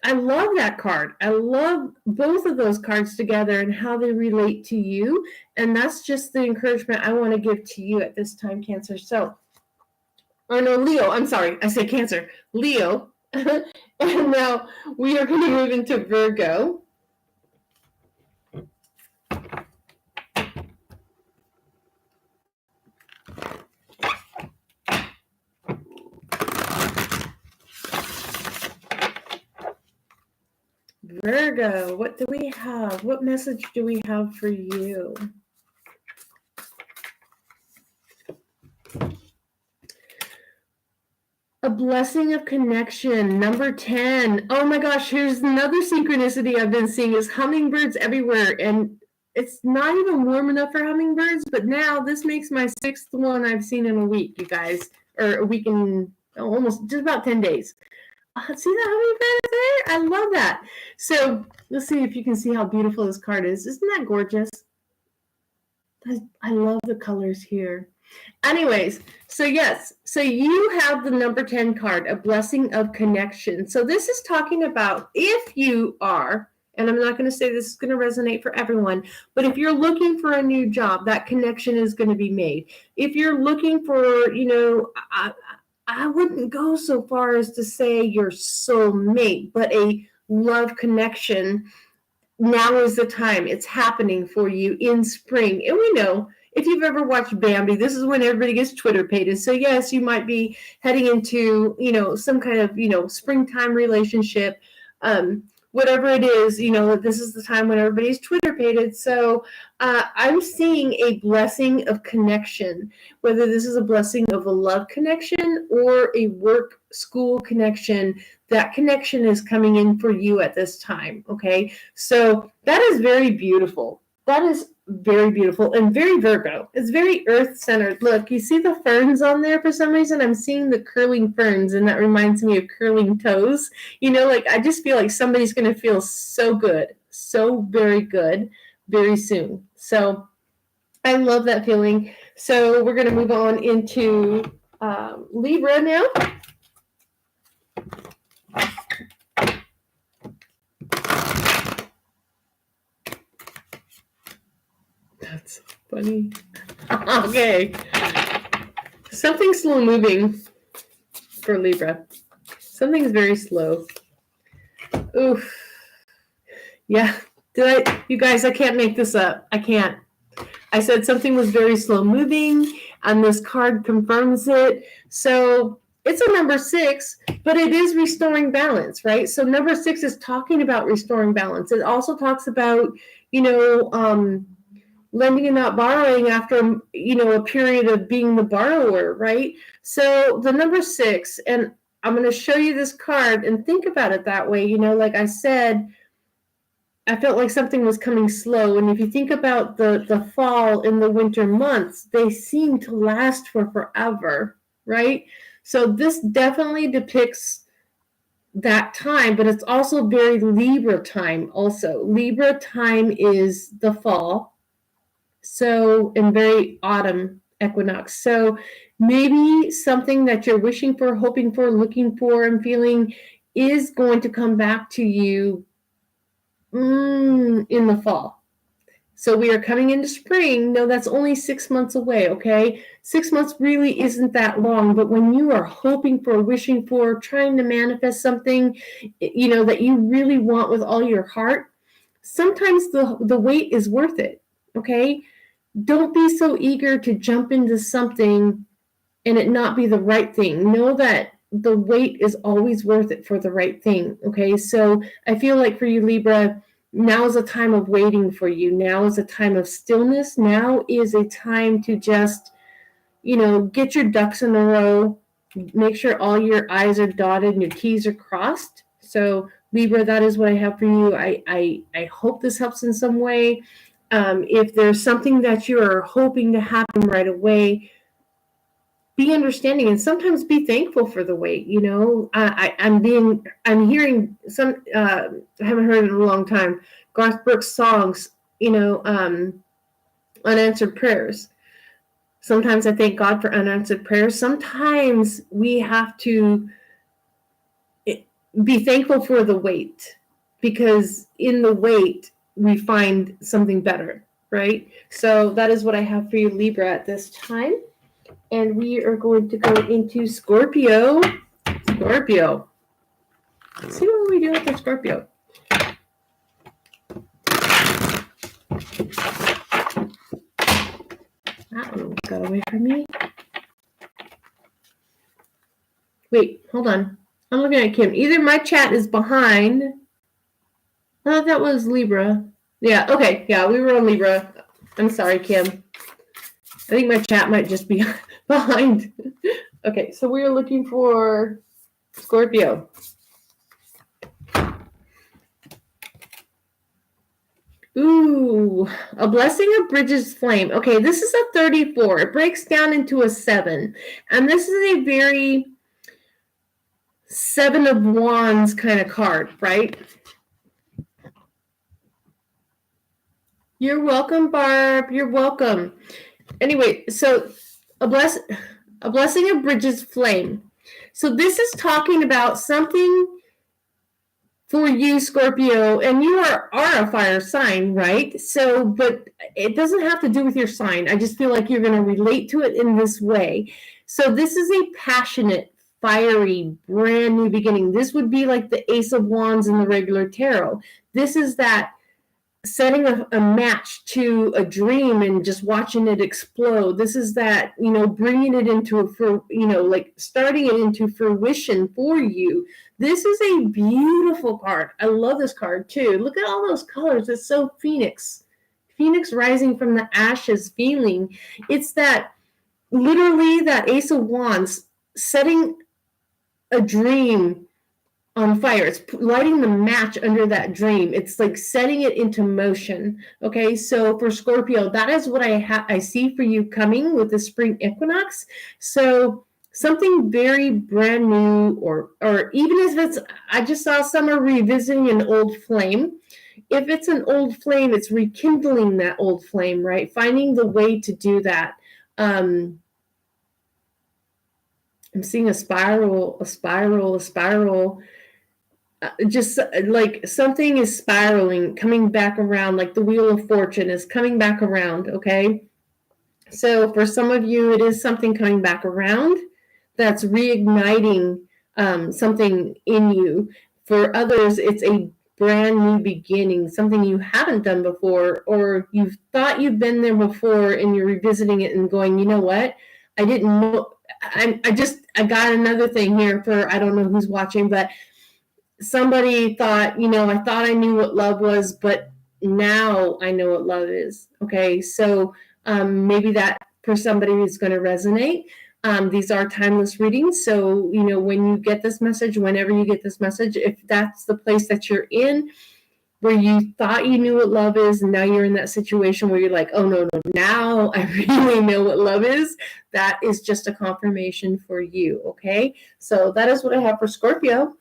I love that card. I love both of those cards together and how they relate to you. And that's just the encouragement I want to give to you at this time, Cancer. So, or no, Leo. I'm sorry. I said Cancer. Leo. And now we are going to move into Virgo. Virgo, what do we have? What message do we have for you? A blessing of connection, number 10. Oh my gosh, here's another synchronicity I've been seeing is hummingbirds everywhere. And it's not even warm enough for hummingbirds, but now this makes my 6th one I've seen in a week, you guys. Or a week and almost just about 10 days. See that hummingbird there? I love that. So let's see if you can see how beautiful this card is. Isn't that gorgeous? I love the colors here. Anyways, so yes, so you have the number 10 card, a blessing of connection. So this is talking about if you are, and I'm not going to say this is going to resonate for everyone, but if you're looking for a new job, that connection is going to be made. If you're looking for, I wouldn't go so far as to say your soulmate, but a love connection. Now is the time. It's happening for you in spring. And we know if you've ever watched Bambi, this is when everybody gets Twitter pated. So yes, you might be heading into, some kind of, springtime relationship. Whatever it is, this is the time when everybody's Twitter pated. So I'm seeing a blessing of connection, whether this is a blessing of a love connection or a work school connection. That connection is coming in for you at this time. Okay. So that is very beautiful. That is very beautiful and very Virgo. It's very earth-centered. Look, you see the ferns on there for some reason? I'm seeing the curling ferns, and that reminds me of curling toes. I just feel like somebody's going to feel so good, so very good, very soon. So I love that feeling. So we're going to move on into Libra now. That's funny. Okay. Something slow moving for Libra. Something's very slow. Oof. Yeah. You guys, I can't make this up. I can't. I said something was very slow moving, and this card confirms it. So it's a number 6, but it is restoring balance, right? So number 6 is talking about restoring balance. It also talks about, lending and not borrowing after, a period of being the borrower, right? So the number 6, and I'm going to show you this card and think about it that way. Like I said, I felt like something was coming slow. And if you think about the fall and the winter months, they seem to last for forever, right? So this definitely depicts that time, but it's also very Libra time also. Libra time is the fall. So, and very autumn equinox. So maybe something that you're wishing for, hoping for, looking for, and feeling is going to come back to you in the fall. So we are coming into spring. No, that's only 6 months away, okay? 6 months really isn't that long, but when you are hoping for, wishing for, trying to manifest something, that you really want with all your heart, sometimes the wait is worth it, okay? Don't be so eager to jump into something and it not be the right thing. Know that the wait is always worth it for the right thing, okay? So I feel like for you, Libra, now is a time of waiting for you. Now is a time of stillness. Now is a time to just, get your ducks in a row. Make sure all your I's are dotted and your T's are crossed. So Libra, that is what I have for you. I hope this helps in some way. If there's something that you're hoping to happen right away, be understanding and sometimes be thankful for the wait. I'm hearing some, I haven't heard it in a long time, Garth Brooks songs, unanswered prayers. Sometimes I thank God for unanswered prayers. Sometimes we have to be thankful for the wait, because in the wait we find something better, right? So that is what I have for you, Libra, at this time. And we are going to go into Scorpio. Scorpio. Let's see what we do with the Scorpio. That one got away from me. Wait, hold on. I'm looking at Kim. Either my chat is behind. I thought that was Libra. Yeah, okay. Yeah, we were on Libra. I'm sorry, Kim. I think my chat might just be behind. Okay, so we are looking for Scorpio. Ooh, a blessing of Bridges Flame. Okay, this is a 34. It breaks down into a 7. And this is a very 7 of Wands kind of card, right? You're welcome, Barb. You're welcome. Anyway, so a blessing of Bridges Flame. So this is talking about something for you, Scorpio, and you are a fire sign, right? So, but it doesn't have to do with your sign. I just feel like you're going to relate to it in this way. So this is a passionate, fiery, brand new beginning. This would be like the Ace of Wands in the regular tarot. This is that setting a match to a dream and just watching it explode. This is that, bringing it into, like starting it into fruition for you. This is a beautiful card. I love this card too. Look at all those colors. It's so Phoenix rising from the ashes feeling. It's that, literally, that Ace of Wands setting a dream on fire. It's lighting the match under that dream. It's like setting it into motion. Okay, so for Scorpio, that is what I see for you coming with the spring equinox. So something very brand new, or even if it's, I just saw summer revisiting an old flame. If it's an old flame, it's rekindling that old flame, right? Finding the way to do that. I'm seeing a spiral. Just like something is spiraling, coming back around, like the wheel of fortune is coming back around. Okay, so for some of you, it is something coming back around that's reigniting something in you. For others, it's a brand new beginning, something you haven't done before, or you've thought you've been there before and you're revisiting it and going, you know what, I didn't know. I got another thing here for, I don't know who's watching, but somebody thought, I thought I knew what love was, but now I know what love is. Okay, so maybe that for somebody is going to resonate. These are timeless readings. So, when you get this message, whenever you get this message, if that's the place that you're in, where you thought you knew what love is, and now you're in that situation where you're like, oh, no, now I really know what love is, that is just a confirmation for you. Okay, so that is what I have for Scorpio.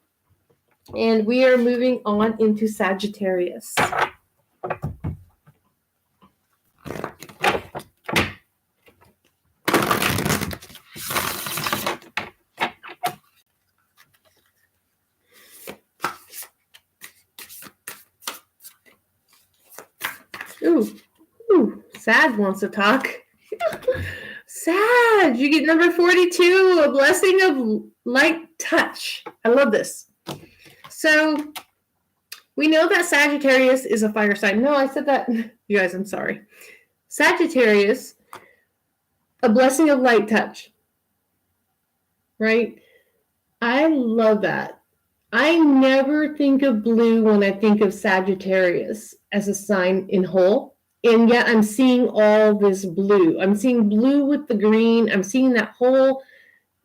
And we are moving on into Sagittarius. Ooh, Sag wants to talk. Sag, you get number 42, a blessing of light touch. I love this. So we know that Sagittarius is a fire sign. No, I said that. You guys, I'm sorry. Sagittarius, a blessing of light touch. Right? I love that. I never think of blue when I think of Sagittarius as a sign in whole. And yet I'm seeing all this blue. I'm seeing blue with the green. I'm seeing that whole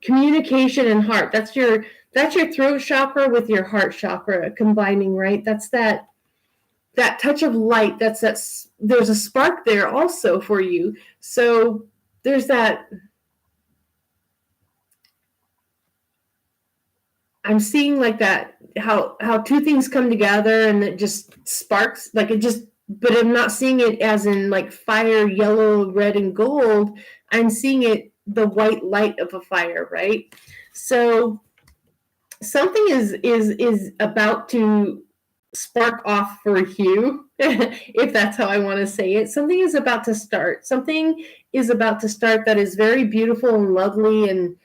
communication and heart. That's your throat chakra with your heart chakra combining, right? That's that touch of light. There's a spark there also for you. So there's that. I'm seeing like that, how two things come together and it just sparks, like it just, but I'm not seeing it as in like fire, yellow, red, and gold. I'm seeing it, the white light of a fire, right? So something is about to spark off for you, if that's how I want to say it. Something is about to start. Something is about to start that is very beautiful and lovely. And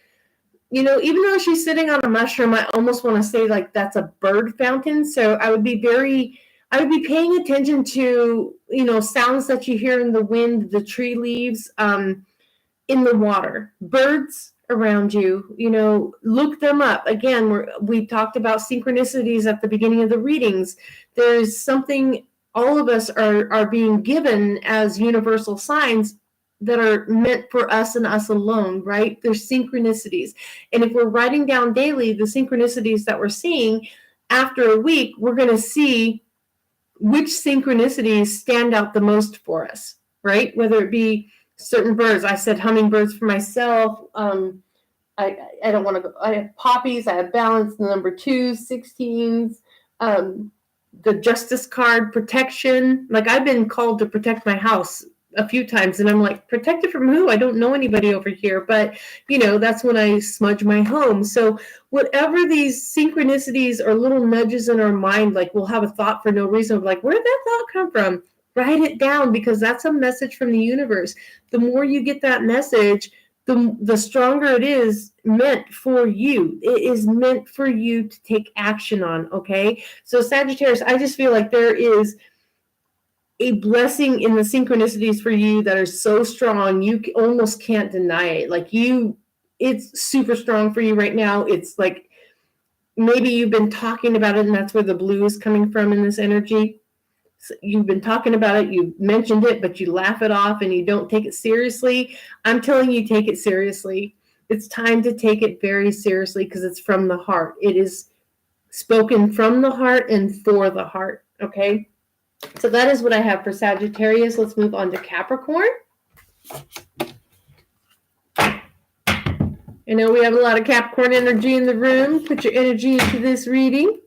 even though she's sitting on a mushroom, I almost want to say like that's a bird fountain. So I would be paying attention to, sounds that you hear in the wind, the tree leaves, in the water, birds around you, look them up. Again, we talked about synchronicities at the beginning of the readings. There's something all of us are being given as universal signs that are meant for us and us alone, right? There's synchronicities. And if we're writing down daily the synchronicities that we're seeing, after a week, we're going to see which synchronicities stand out the most for us, right? Whether it be certain birds. I said hummingbirds for myself. I don't want to go. I have poppies. I have balance, the number 2s, 16s, the justice card, protection. Like I've been called to protect my house a few times, and I'm like, protected from who? I don't know anybody over here, but that's when I smudge my home. So whatever these synchronicities or little nudges in our mind, like we'll have a thought for no reason, like, where did that thought come from? Write it down, because that's a message from the universe. The more you get that message, the stronger it is meant for you. It is meant for you to take action on, okay? So Sagittarius, I just feel like there is a blessing in the synchronicities for you that are so strong, you almost can't deny it. Like it's super strong for you right now. It's like maybe you've been talking about it, and that's where the blue is coming from in this energy. So you've been talking about it, you mentioned it, but you laugh it off and you don't take it seriously. I'm telling you, take it seriously. It's time to take it very seriously, because it's from the heart. It is spoken from the heart and for the heart, okay? So that is what I have for Sagittarius. Let's move on to Capricorn. I know we have a lot of Capricorn energy in the room. Put your energy into this reading.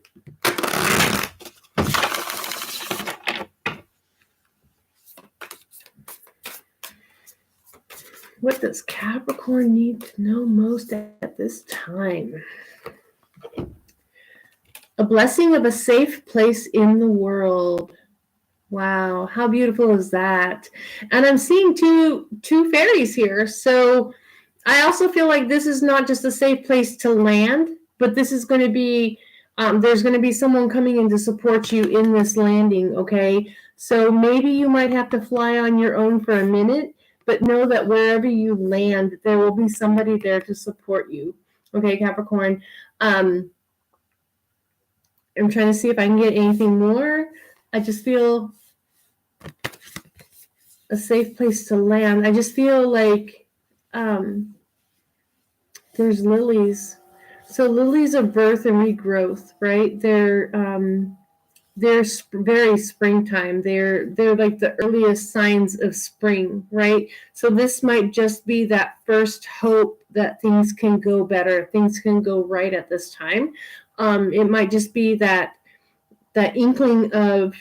What does Capricorn need to know most at this time? A blessing of a safe place in the world. Wow, how beautiful is that? And I'm seeing two fairies here. So I also feel like this is not just a safe place to land, but this is going to be, there's going to be someone coming in to support you in this landing, okay? So maybe you might have to fly on your own for a minute, but know that wherever you land, there will be somebody there to support you, okay, Capricorn? I'm trying to see if I can get anything more. I just feel a safe place to land. I just feel like there's lilies. So lilies are birth and regrowth, right? They're very springtime. They're like the earliest signs of spring, right? So this might just be that first hope that things can go better, things can go right at this time. It might just be that inkling of,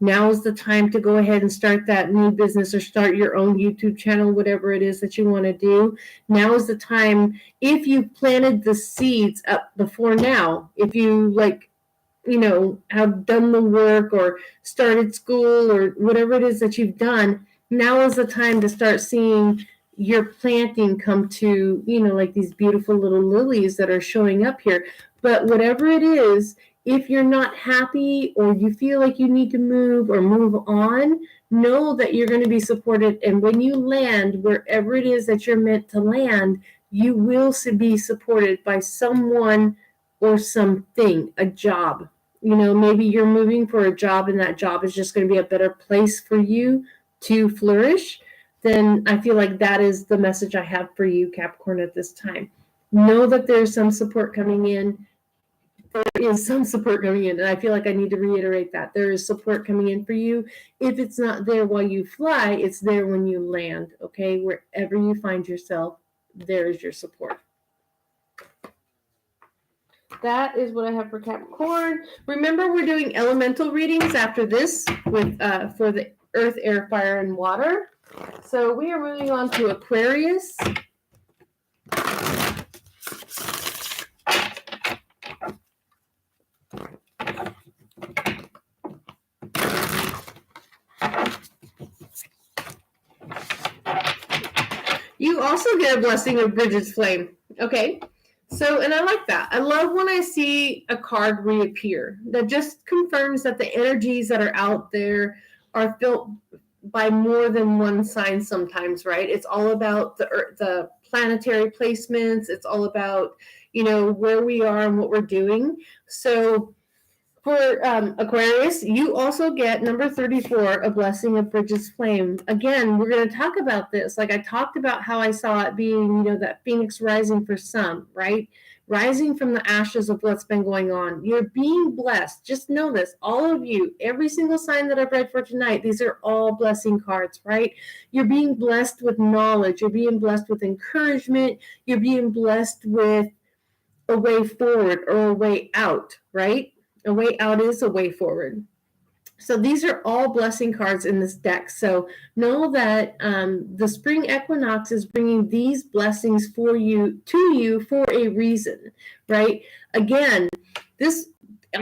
now is the time to go ahead and start that new business or start your own YouTube channel, whatever it is that you want to do. Now is the time. If you planted the seeds up before now, if you have done the work or started school or whatever it is that you've done, now is the time to start seeing your planting come to, like these beautiful little lilies that are showing up here. But whatever it is, if you're not happy or you feel like you need to move or move on, know that you're going to be supported. And when you land wherever it is that you're meant to land, you will be supported by someone or something, a job. Maybe you're moving for a job and that job is just going to be a better place for you to flourish. Then I feel like that is the message I have for you, Capricorn, at this time. Know that there's some support coming in. There is some support coming in, and I feel like I need to reiterate that. There is support coming in for you. If it's not there while you fly, it's there when you land, okay? Wherever you find yourself, there is your support. That is what I have for Capricorn. Remember, we're doing elemental readings after this with for the earth, air, fire, and water. So we are moving on to Aquarius. You also get a blessing of Bridget's flame. Okay. So, and I like that. I love when I see a card reappear. That just confirms that the energies that are out there are felt by more than one sign sometimes, right? It's all about the planetary placements. It's all about, where we are and what we're doing. So for Aquarius, you also get number 34, a blessing of Bridget's flame. Again, we're going to talk about this. Like I talked about how I saw it being, that phoenix rising for some, right? Rising from the ashes of what's been going on. You're being blessed. Just know this, all of you, every single sign that I've read for tonight, these are all blessing cards, right? You're being blessed with knowledge. You're being blessed with encouragement. You're being blessed with a way forward or a way out, right? A way out is a way forward. So these are all blessing cards in this deck. So know that the spring equinox is bringing these blessings to you for a reason, right? Again,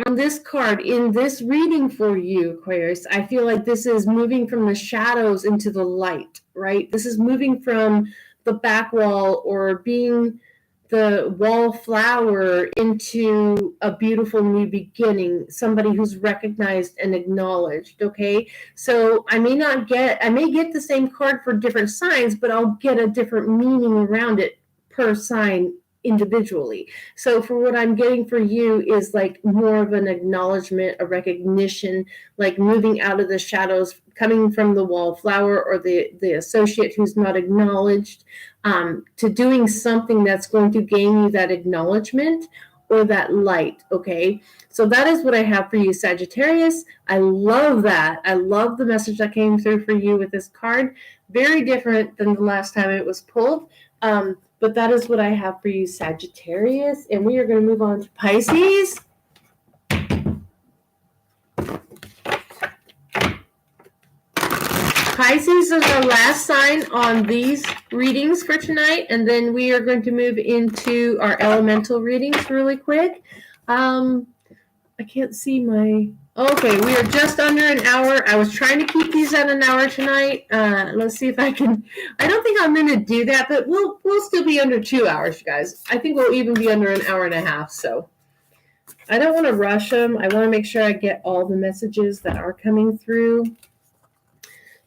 on this card, in this reading for you, Aquarius, I feel like this is moving from the shadows into the light, right? This is moving from the back wall or being the wallflower into a beautiful new beginning, somebody who's recognized and acknowledged, okay? So I may get the same card for different signs, but I'll get a different meaning around it per sign individually. So for what I'm getting for you is like more of an acknowledgement, a recognition, like moving out of the shadows, coming from the wallflower or the associate who's not acknowledged, to doing something that's going to gain you that acknowledgement or that light, okay? So that is what I have for you, Sagittarius. I love that. I love the message that came through for you with this card. Very different than the last time it was pulled. But that is what I have for you, Sagittarius. And we are going to move on to Pisces. Pisces is our last sign on these readings for tonight. And then we are going to move into our elemental readings really quick. I can't see my... Okay, we are just under an hour. I was trying to keep these at an hour tonight. Let's see if I can... I don't think I'm going to do that, but we'll still be under 2 hours, you guys. I think we'll even be under an hour and a half, so... I don't want to rush them. I want to make sure I get all the messages that are coming through.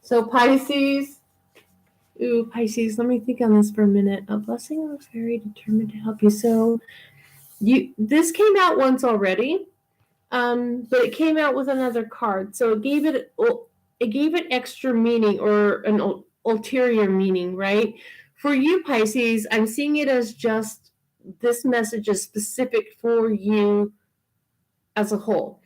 So Pisces... Ooh, Pisces, let me think on this for a minute. A blessing of a fairy determined to help you. So this came out once already. But it came out with another card, so it gave it extra meaning or an ulterior meaning, right? For you, Pisces, I'm seeing it as just this message is specific for you as a whole.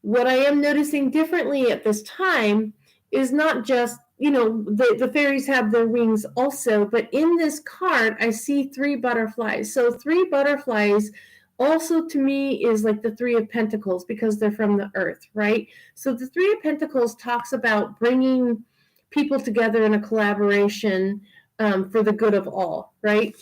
What I am noticing differently at this time is not just, the fairies have their wings also, but in this card, I see 3 butterflies. So 3 butterflies also to me is like the 3 of Pentacles because they're from the earth, right? So the 3 of Pentacles talks about bringing people together in a collaboration for the good of all, right?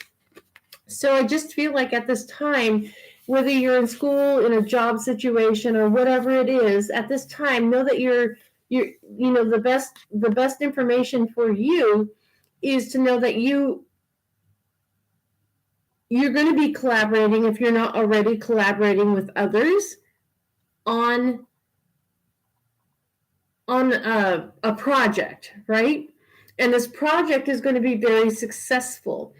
So I just feel like at this time, whether you're in school, in a job situation, or whatever it is, at this time, know that you're you know, the best information for you is to know that you're going to be collaborating, if you're not already collaborating with others on a project, right? And this project is going to be very successful.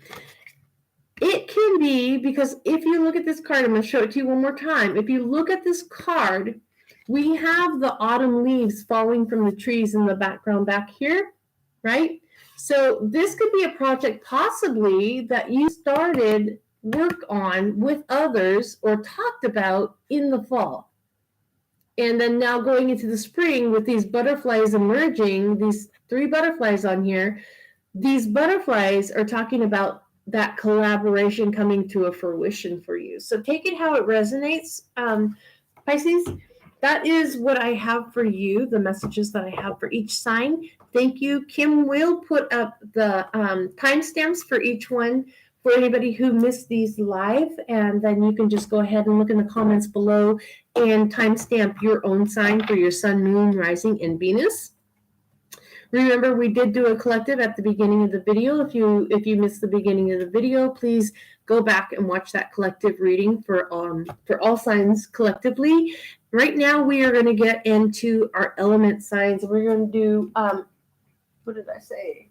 It can be, because if you look at this card, I'm going to show it to you one more time. If you look at this card, we have the autumn leaves falling from the trees in the background back here, right? So this could be a project possibly that you started work on with others or talked about in the fall. And then now going into the spring with these butterflies emerging, these 3 butterflies on here, these butterflies are talking about that collaboration coming to a fruition for you. So take it how it resonates, Pisces. That is what I have for you, the messages that I have for each sign. Thank you. Kim will put up the timestamps for each one for anybody who missed these live, and then you can just go ahead and look in the comments below and timestamp your own sign for your sun, moon, rising, and Venus. Remember, we did do a collective at the beginning of the video. If you missed the beginning of the video, please go back and watch that collective reading for all signs collectively. Right now, we are going to get into our element signs. We're going to do what did I say?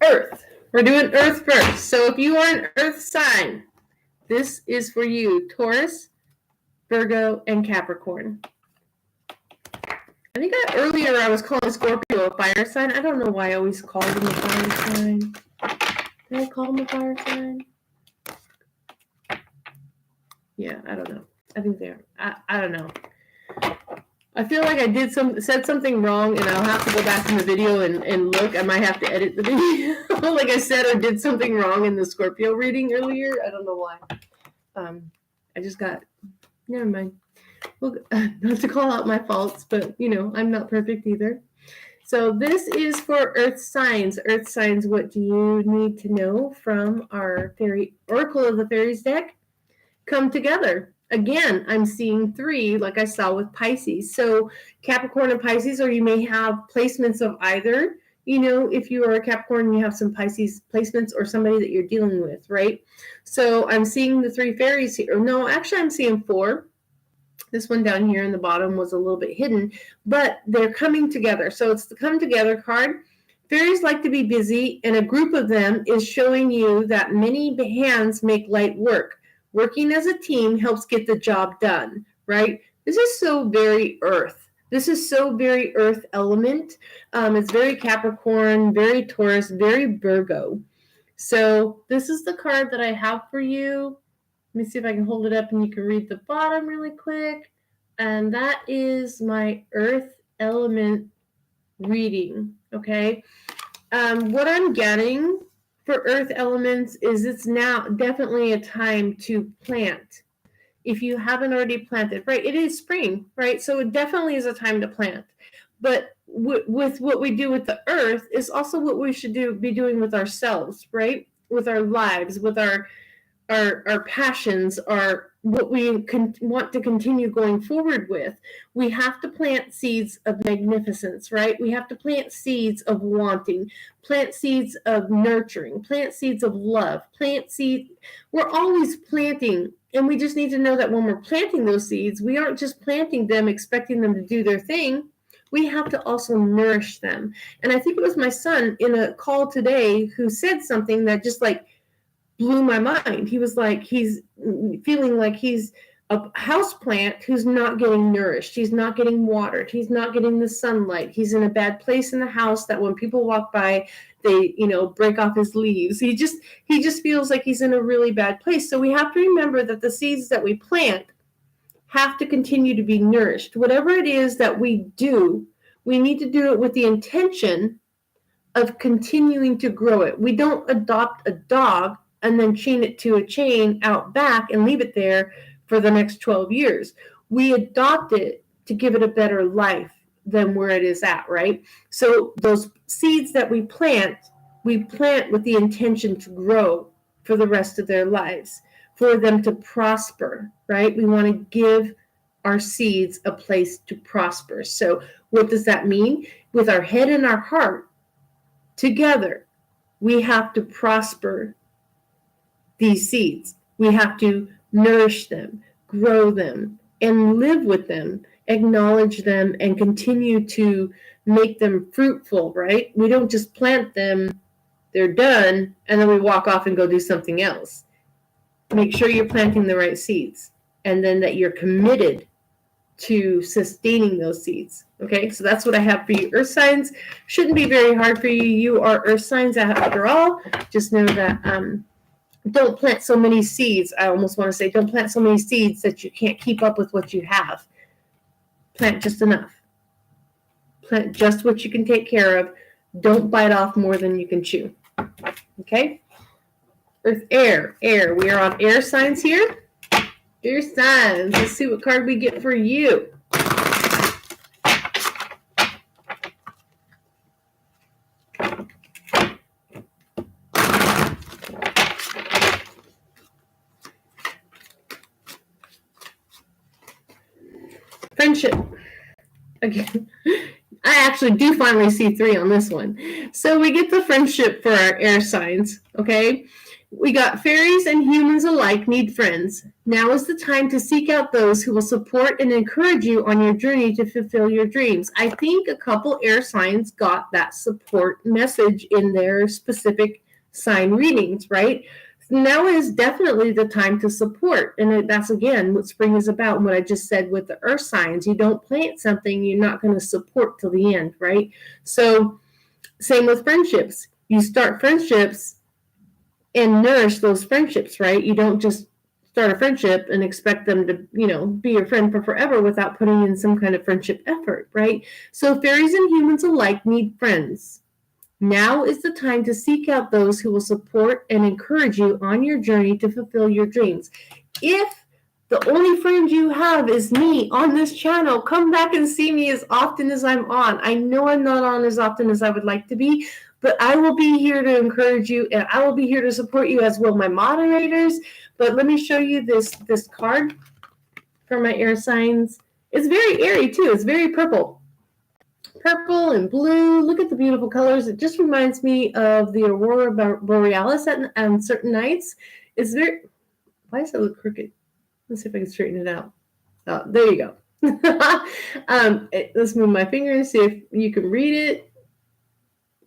Earth. We're doing Earth first. So if you are an Earth sign, this is for you: Taurus, Virgo, and Capricorn. I think earlier I was calling Scorpio a fire sign. I don't know why I always call them a fire sign. Did I call them a fire sign? Yeah, I don't know. I think they're. I don't know. I feel like I said something wrong, and I'll have to go back in the video and look. I might have to edit the video. Like I said, I did something wrong in the Scorpio reading earlier. I don't know why. I just got. Never mind. Well, not to call out my faults, but I'm not perfect either. So this is for Earth signs. Earth signs, what do you need to know from our fairy Oracle of the Fairies deck? Come together. Again, I'm seeing 3, like I saw with Pisces. So Capricorn and Pisces, or you may have placements of either. If you are a Capricorn, you have some Pisces placements or somebody that you're dealing with, right? So I'm seeing the 3 fairies here. No, actually, I'm seeing 4. This one down here in the bottom was a little bit hidden, but they're coming together. So it's the come together card. Fairies like to be busy, and a group of them is showing you that many hands make light work. Working as a team helps get the job done, right? This is so very Earth. This is so very Earth element. It's very Capricorn, very Taurus, very Virgo. So this is the card that I have for you. Let me see if I can hold it up and you can read the bottom really quick. And that is my Earth element reading, okay? What I'm getting for Earth elements is it's now definitely a time to plant. If you haven't already planted, right? It is spring, right? So it definitely is a time to plant. But with what we do with the Earth is also what we should be doing with ourselves, right? With our lives, with our passions, are what we want to continue going forward with. We have to plant seeds of magnificence, right? We have to plant seeds of wanting, plant seeds of nurturing, plant seeds of love, we're always planting, and we just need to know that when we're planting those seeds, we aren't just planting them expecting them to do their thing. We have to also nourish them. And I think it was my son in a call today who said something that just blew my mind. He was like, he's feeling like he's a house plant who's not getting nourished. He's not getting watered. He's not getting the sunlight. He's in a bad place in the house that when people walk by, they, break off his leaves. He just feels like he's in a really bad place. So we have to remember that the seeds that we plant have to continue to be nourished. Whatever it is that we do, we need to do it with the intention of continuing to grow it. We don't adopt a dog and then chain it to a chain out back and leave it there for the next 12 years. We adopt it to give it a better life than where it is at, right? So those seeds that we plant with the intention to grow for the rest of their lives, for them to prosper, right? We want to give our seeds a place to prosper. So what does that mean? With our head and our heart together, we have to prosper these seeds. We have to nourish them, grow them, and live with them, acknowledge them, and continue to make them fruitful, right? We don't just plant them, they're done, and then we walk off and go do something else. Make sure you're planting the right seeds, and then that you're committed to sustaining those seeds. Okay, so that's what I have for you. Earth signs shouldn't be very hard for you. You are earth signs after all. Just know that don't plant so many seeds. I almost want to say don't plant so many seeds that you can't keep up with what you have. Plant just enough. Plant just what you can take care of. Don't bite off more than you can chew. Okay? Earth, air. We are on air signs here. Air signs. Let's see what card we get for you. Friendship. Again, I actually do finally see 3 on this one. So we get the friendship for our air signs, okay? We got fairies and humans alike need friends. Now is the time to seek out those who will support and encourage you on your journey to fulfill your dreams. I think a couple air signs got that support message in their specific sign readings, right? Now is definitely the time to support. And that's, again, what spring is about. And what I just said with the earth signs, you don't plant something you're not going to support till the end, right? So same with friendships. You start friendships and nourish those friendships, right? You don't just start a friendship and expect them to, be your friend for forever without putting in some kind of friendship effort, right? So fairies and humans alike need friends. Now is the time to seek out those who will support and encourage you on your journey to fulfill your dreams. If the only friend you have is me on this channel, come back and see me as often as I'm on. I know I'm not on as often as I would like to be, but I will be here to encourage you, and I will be here to support you, as will my moderators. But let me show you this card for my air signs. It's very airy too. It's very purple and blue. Look at the beautiful colors. It just reminds me of the aurora borealis on certain nights. It's very, why does it look crooked? Let's see if I can straighten it out. Oh, there you go. Let's move my finger and see if you can read it.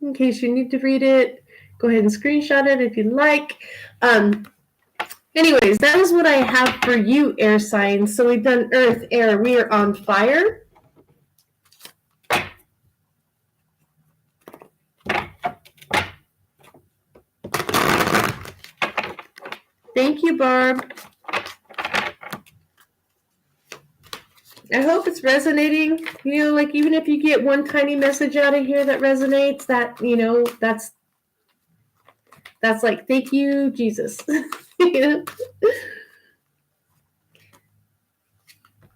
In case you need to read it, go ahead and screenshot it if you'd like. Anyways, that is what I have for you, air signs. So we've done earth, air. We are on fire. Thank you, Barb. I hope it's resonating. Like even if you get one tiny message out of here that resonates, that, that's like, thank you, Jesus.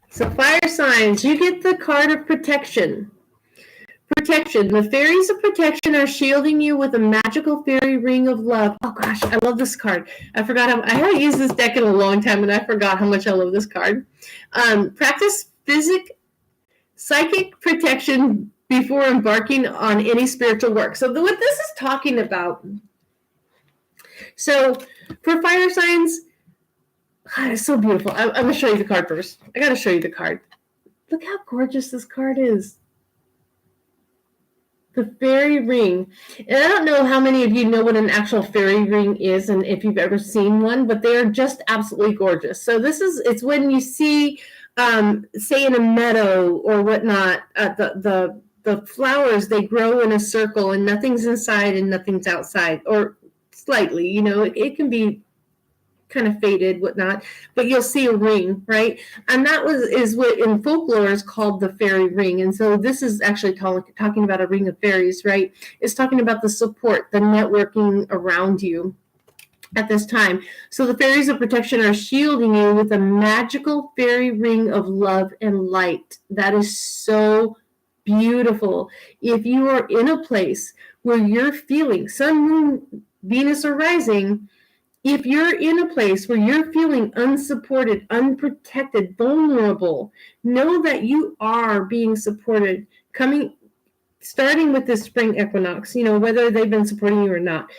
So fire signs, you get the card of protection. Protection. The fairies of protection are shielding you with a magical fairy ring of love. Oh gosh, I love this card. I haven't used this deck in a long time, and I forgot how much I love this card. Practice psychic protection before embarking on any spiritual work. So what this is talking about. So for fire signs, God, it's so beautiful. I'm going to show you the card first. I got to show you the card. Look how gorgeous this card is. The fairy ring. And I don't know how many of you know what an actual fairy ring is and if you've ever seen one, but they're just absolutely gorgeous. So it's when you see, say in a meadow or whatnot, the flowers, they grow in a circle and nothing's inside and nothing's outside, or slightly, it can be kind of faded, whatnot, but you'll see a ring, right? And that is what in folklore is called the fairy ring. And so this is actually talking about a ring of fairies, right? It's talking about the support, the networking around you at this time. So the fairies of protection are shielding you with a magical fairy ring of love and light. That is so beautiful. If you are in a place where you're feeling sun, moon, Venus, or rising, if you're in a place where you're feeling unsupported, unprotected, vulnerable, know that you are being supported starting with this spring equinox, whether they've been supporting you or not.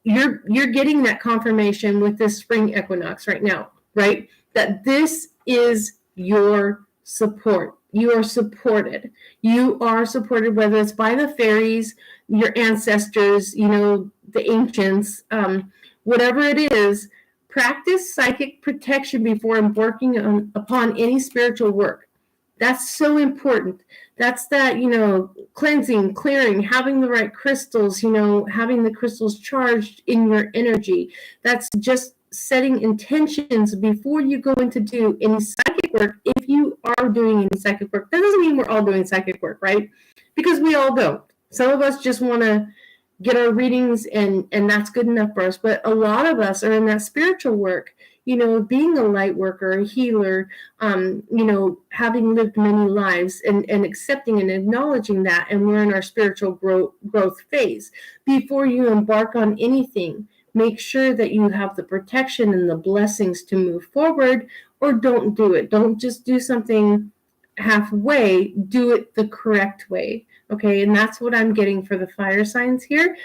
You're getting that confirmation with this spring equinox right now, right? That this is your support. You are supported. You are supported, whether it's by the fairies, your ancestors, the ancients, whatever it is. Practice psychic protection before embarking upon any spiritual work. That's so important. That's that, cleansing, clearing, having the right crystals, having the crystals charged in your energy. That's just setting intentions before you go into do any psychic work. If you are doing any psychic work, that doesn't mean we're all doing psychic work, right? Because we all don't. Some of us just want to get our readings and that's good enough for us. But a lot of us are in that spiritual work, being a light worker, a healer, having lived many lives and accepting and acknowledging that. And we're in our spiritual growth phase. Before you embark on anything, make sure that you have the protection and the blessings to move forward, or don't do it. Don't just do something halfway, do it the correct way. Okay, and that's what I'm getting for the fire signs here.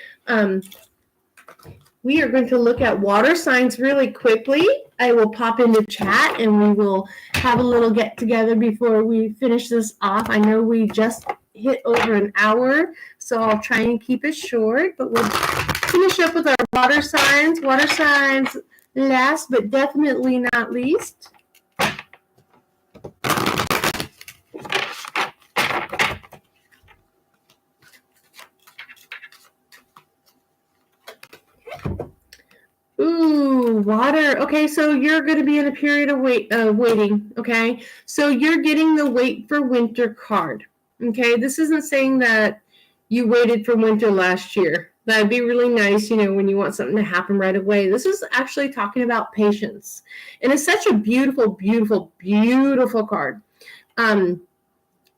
We are going to look at water signs really quickly. I will pop into chat and we will have a little get together before we finish this off. I know we just hit over an hour, so I'll try and keep it short, but we'll finish up with our water signs. Water signs last but definitely not least. Ooh, water. Okay, so you're going to be in a period of waiting. Okay, so you're getting the wait for winter card. Okay, this isn't saying that you waited for winter last year. That'd be really nice, when you want something to happen right away. This is actually talking about patience, and it's such a beautiful, beautiful, beautiful card.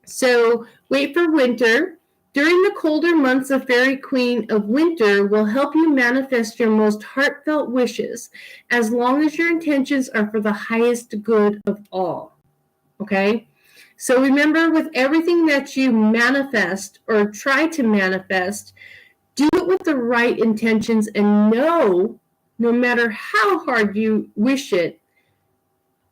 So wait for winter. During the colder months, the Fairy Queen of Winter will help you manifest your most heartfelt wishes, as long as your intentions are for the highest good of all. Okay? So remember, with everything that you manifest or try to manifest, do it with the right intentions and know, no matter how hard you wish it,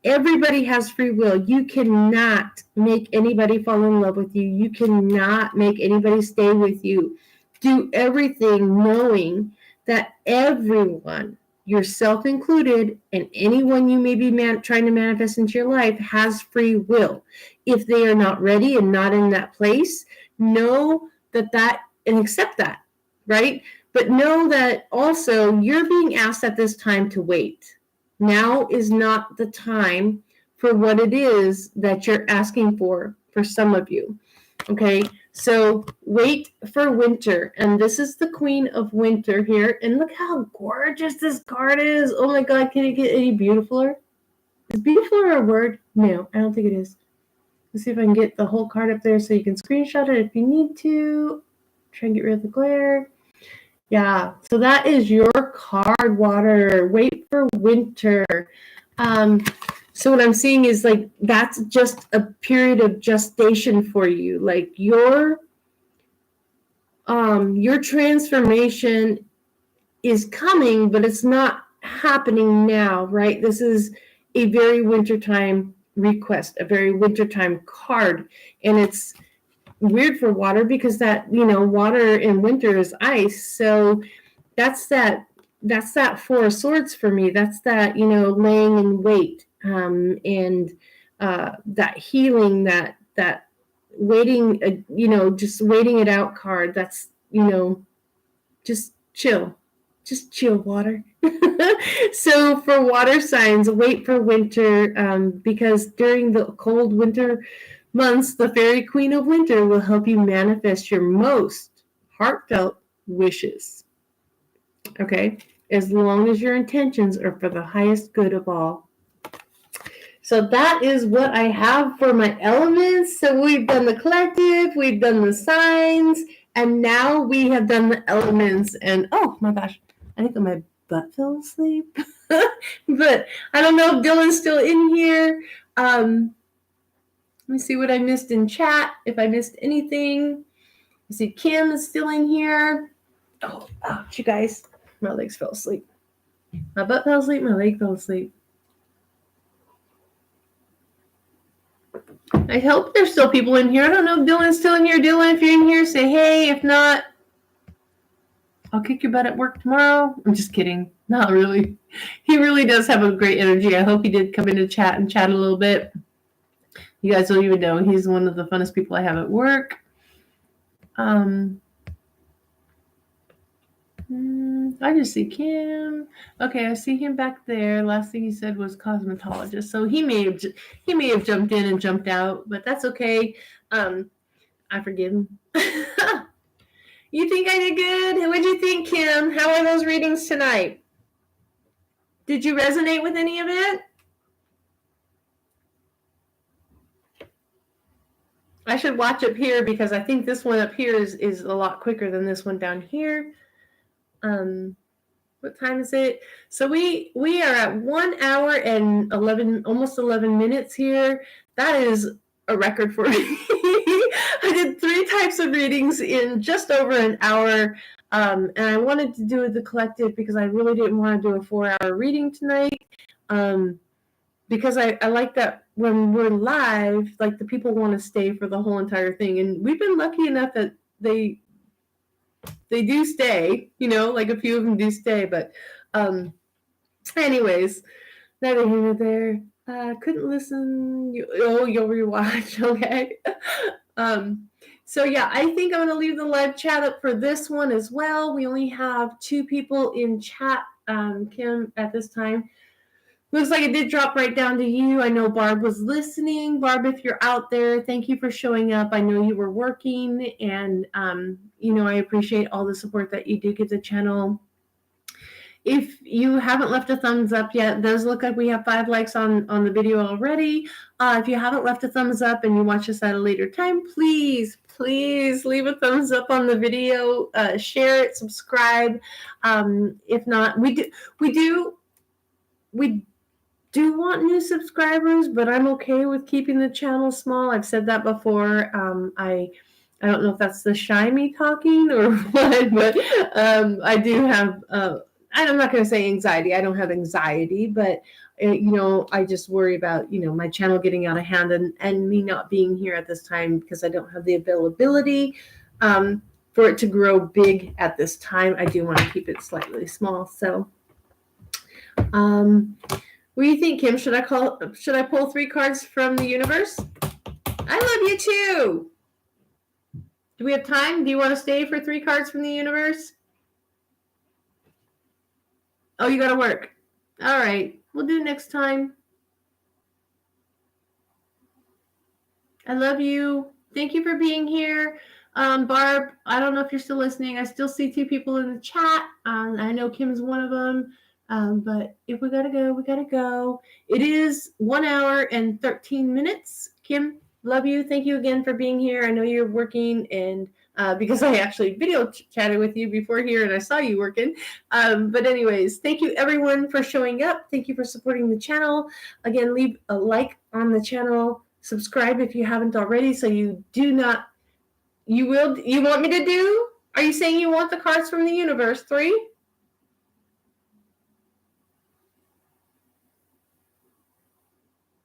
everybody has free will. You cannot make anybody fall in love with you. You cannot make anybody stay with you. Do everything knowing that everyone, yourself included, and anyone you may be trying to manifest into your life has free will. If they are not ready and not in that place, know that and accept that, right? But know that also you're being asked at this time to wait. Now is not the time for what it is that you're asking for some of you. Okay, so wait for winter. And this is the Queen of Winter here. And look how gorgeous this card is. Oh my God, can it get any beautifuler? Is beautifuler a word? No, I don't think it is. Let's see if I can get the whole card up there so you can screenshot it if you need to. Try and get rid of the glare. Yeah, so that is your card, water. Wait for winter. So what I'm seeing is like that's just a period of gestation for you. Like your transformation is coming, but it's not happening now, right? This is a very wintertime request, a very wintertime card, and it's weird for water because that water in winter is ice, so that's that Four of Swords for me. That's that laying in wait, and that healing, that waiting, just waiting it out card. That's just chill water. So for water signs, wait for winter, because during the cold winter months, the Fairy Queen of Winter will help you manifest your most heartfelt wishes. Okay? As long as your intentions are for the highest good of all. So that is what I have for my elements. So we've done the collective, we've done the signs, and now we have done the elements. And oh my gosh, I think my butt fell asleep. But I don't know if Dylan's still in here. Let me see what I missed in chat, if I missed anything. I see Kim is still in here. Oh, ouch, you guys. My legs fell asleep. My butt fell asleep, my leg fell asleep. I hope there's still people in here. I don't know if Dylan's still in here. Dylan, if you're in here, say hey. If not, I'll kick your butt at work tomorrow. I'm just kidding. Not really. He really does have a great energy. I hope he did come into chat and chat a little bit. You guys don't even know. He's one of the funnest people I have at work. I just see Kim. Okay, I see him back there. Last thing he said was cosmetologist. So he may have jumped in and jumped out, but that's okay. I forgive him. You think I did good? What'd you think, Kim? How are those readings tonight? Did you resonate with any of it? I should watch up here because I think this one up here is a lot quicker than this one down here. What time is it? So we are at 1 hour and 11, almost 11 minutes here. That is a record for me. I did 3 types of readings in just over an hour. And I wanted to do the collective because I really didn't want to do a 4-hour reading tonight. Because I like that when we're live, like the people want to stay for the whole entire thing. And we've been lucky enough that they do stay, like a few of them do stay. But anyways, neither here nor there. Couldn't listen. You'll rewatch, okay? So yeah, I think I'm going to leave the live chat up for this one as well. We only have 2 people in chat, Kim, at this time. Looks like it did drop right down to you. I know Barb was listening. Barb, if you're out there, thank you for showing up. I know you were working, and I appreciate all the support that you do give the channel. If you haven't left a thumbs up yet, it does look like we have 5 likes on the video already. If you haven't left a thumbs up and you watch this at a later time, please leave a thumbs up on the video. Share it, subscribe. If not, we do want new subscribers, but I'm okay with keeping the channel small. I've said that before. I don't know if that's the shy me talking or what, but I do have, I'm not going to say anxiety. I don't have anxiety, but I just worry about, my channel getting out of hand and me not being here at this time because I don't have the availability for it to grow big at this time. I do want to keep it slightly small. So, what do you think, Kim? Should I pull 3 cards from the universe? I love you too. Do we have time? Do you want to stay for 3 cards from the universe? Oh, you got to work. All right. We'll do it next time. I love you. Thank you for being here. Barb, I don't know if you're still listening. I still see 2 people in the chat. I know Kim's one of them. But if we gotta go, we gotta go. It is 1 hour and 13 minutes. Kim, love you. Thank you again for being here. I know you're working, and because I actually video chatted with you before here and I saw you working. But anyways, thank you everyone for showing up. Thank you for supporting the channel. Again, leave a like on the channel. Subscribe if you haven't already, so you want me to do? Are you saying you want the cards from the universe? 3?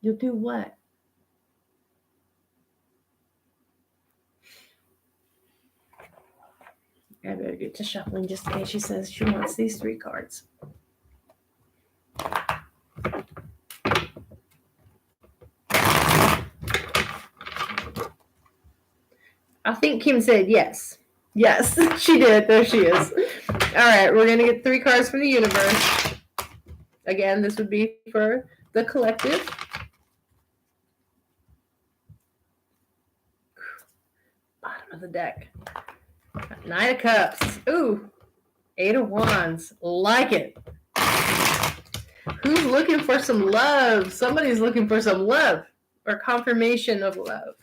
You'll do what? I better get to shuffling just in case she says she wants these 3 cards. I think Kim said yes. Yes, she did. There she is. All right, we're going to get 3 cards from the universe. Again, this would be for the collective. Bottom of the deck. 9 of Cups. Ooh, 8 of Wands. Like it. Who's looking for some love? Somebody's looking for some love or confirmation of love.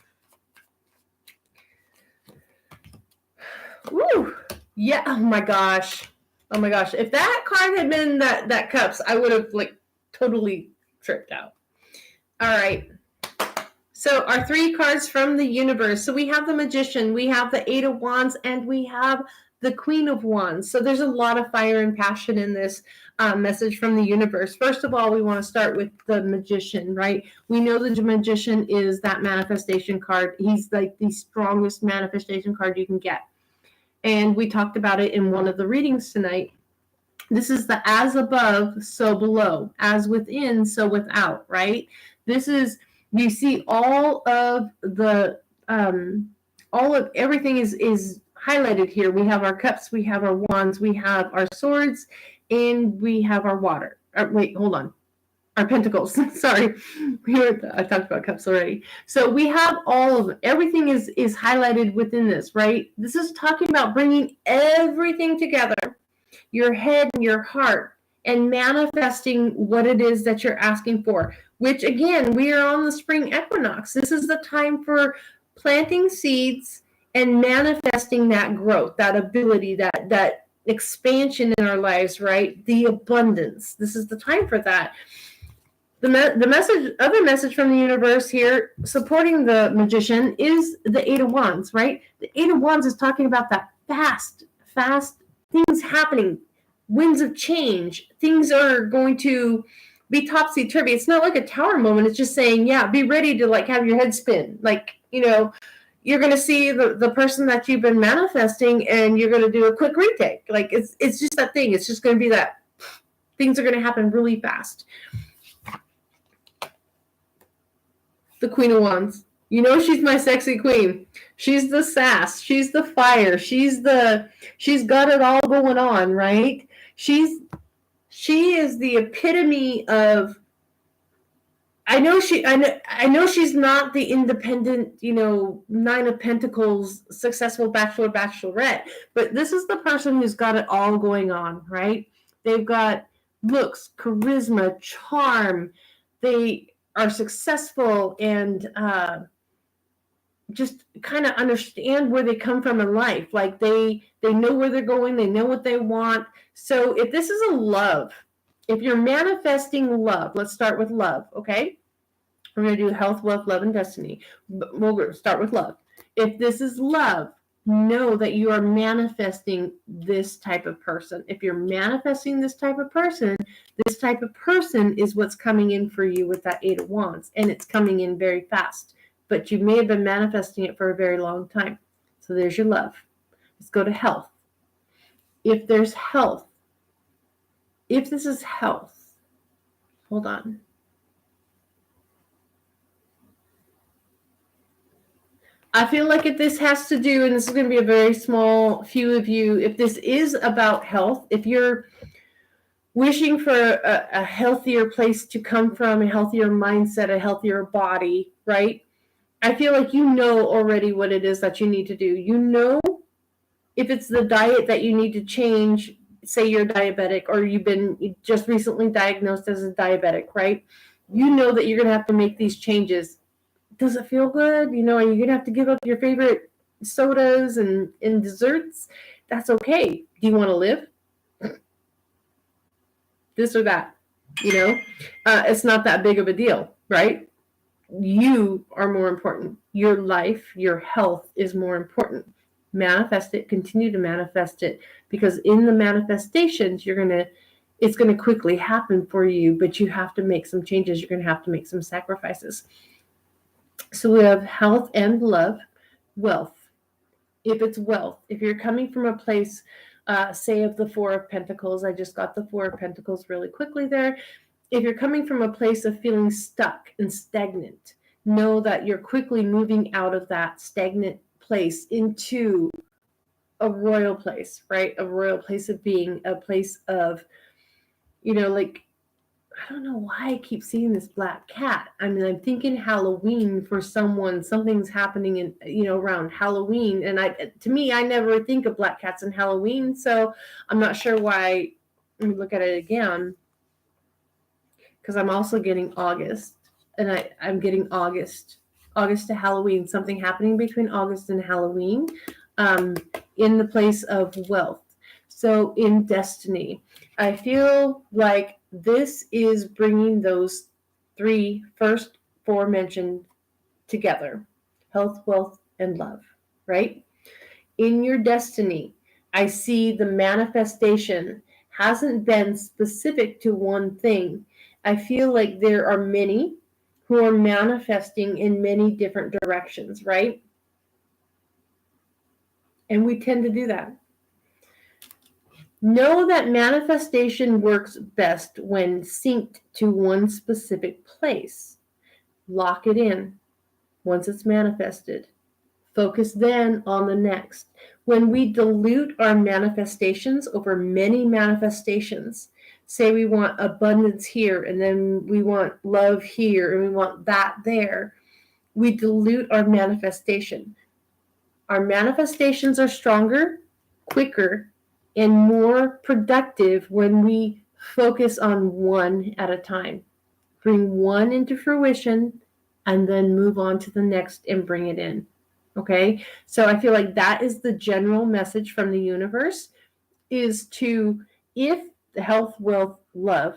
Woo! Yeah, oh my gosh. Oh my gosh. If that card had been that cups, I would have like totally tripped out. All right. So our 3 cards from the universe. So we have the Magician, we have the 8 of Wands, and we have the Queen of Wands. So there's a lot of fire and passion in this message from the universe. First of all, we want to start with the Magician, right? We know the Magician is that manifestation card. He's like the strongest manifestation card you can get. And we talked about it in one of the readings tonight. This is the as above, so below, as within, so without, right? This is, you see all of the, all of everything is highlighted here. We have our cups, we have our wands, we have our swords, and we have our water. Wait, hold on. Our pentacles. Sorry, I talked about cups already. So we have all of it. Everything is highlighted within this, right? This is talking about bringing everything together, your head and your heart, and manifesting what it is that you're asking for, which again, we are on the spring equinox. This is the time for planting seeds and manifesting that growth, that ability, that expansion in our lives, right? The abundance. This is the time for that. The other message from the universe here supporting the Magician is the 8 of Wands, right? The 8 of Wands is talking about that fast things happening, winds of change. Things are going to be topsy-turvy. It's not like a tower moment. It's just saying, yeah, be ready to like have your head spin. Like, you're going to see the person that you've been manifesting and you're going to do a quick retake. Like it's just that thing. It's just going to be that things are going to happen really fast. The Queen of Wands. She's my sexy queen. She's the sass. She's the fire. She's got it all going on, right? She is the epitome of, I know she's not the independent, 9 of Pentacles, successful bachelor, bachelorette, but this is the person who's got it all going on, right? They've got looks, charisma, charm. They are successful and just kind of understand where they come from in life. Like they know where they're going, they know what they want. So if this is a love, if you're manifesting love, let's start with love, okay? We're going to do health, wealth, love, and destiny. We'll start with love. If this is love, know that you are manifesting this type of person. If you're manifesting this type of person is what's coming in for you with that 8 of Wands, and it's coming in very fast. But you may have been manifesting it for a very long time. So there's your love. Let's go to health. If there's health, if this is health, hold on. I feel like if this has to do, and this is going to be a very small few of you, if this is about health, if you're wishing for a healthier place to come from, a healthier mindset, a healthier body, right? I feel like you know already what it is that you need to do. You know if it's the diet that you need to change, say you're diabetic or you've been just recently diagnosed as a diabetic, right? You know that you're going to have to make these changes. Does it feel good? Are you going to have to give up your favorite sodas and desserts? That's okay. Do you want to live? This or that, it's not that big of a deal, right? You are more important. Your life, your health is more important. Manifest it, continue to manifest it, because in the manifestations, it's going to quickly happen for you, but you have to make some changes. You're going to have to make some sacrifices. So we have health and love, wealth. If it's wealth, if you're coming from a place, say of the 4 of Pentacles, I just got the 4 of Pentacles really quickly there. If you're coming from a place of feeling stuck and stagnant, know that you're quickly moving out of that stagnant place into a royal place, right? A royal place of being, a place of, I don't know why I keep seeing this black cat. I mean, I'm thinking Halloween for someone. Something's happening in, around Halloween. And to me, I never think of black cats in Halloween. So I'm not sure why. Let me look at it again. Because I'm also getting August. And I'm getting August to Halloween. Something happening between August and Halloween in the place of wealth. So in destiny, I feel like this is bringing those first four mentioned together: health, wealth, and love, right? In your destiny, I see the manifestation hasn't been specific to one thing. I feel like there are many who are manifesting in many different directions, right? And we tend to do that. Know that manifestation works best when synced to one specific place. Lock it in once it's manifested. Focus then on the next. When we dilute our manifestations over many manifestations, say we want abundance here, and then we want love here, and we want that there, we dilute our manifestation. Our manifestations are stronger, quicker, and more productive when we focus on one at a time. Bring one into fruition and then move on to the next and bring it in. Okay? So I feel like that is the general message from the universe, is to, if the health, wealth, love,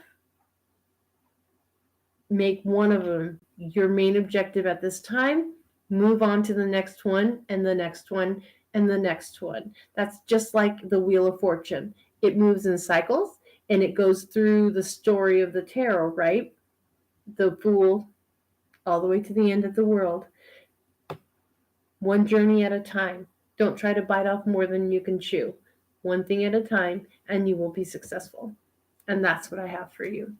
make one of them your main objective at this time, move on to the next one and the next one and the next one. That's just like the Wheel of Fortune. It moves in cycles and it goes through the story of the tarot, right? The Fool, all the way to the end of the world. One journey at a time. Don't try to bite off more than you can chew. One thing at a time, and you will be successful. And that's what I have for you.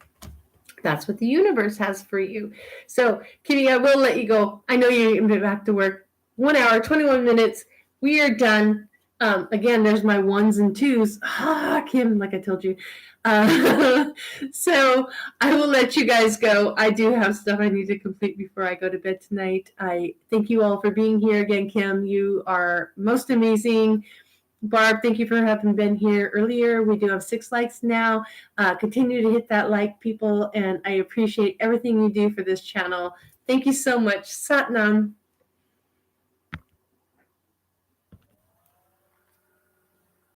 That's what the universe has for you. So, Kitty, I will let you go. I know you're going to be back to work. 1 hour, 21 minutes. We are done. Again, there's my ones and twos. Kim, like I told you. So I will let you guys go. I do have stuff I need to complete before I go to bed tonight. I thank you all for being here again, Kim. You are most amazing. Barb, thank you for having been here earlier. We do have 6 likes now. Continue to hit that like, people, and I appreciate everything you do for this channel. Thank you so much. Satnam.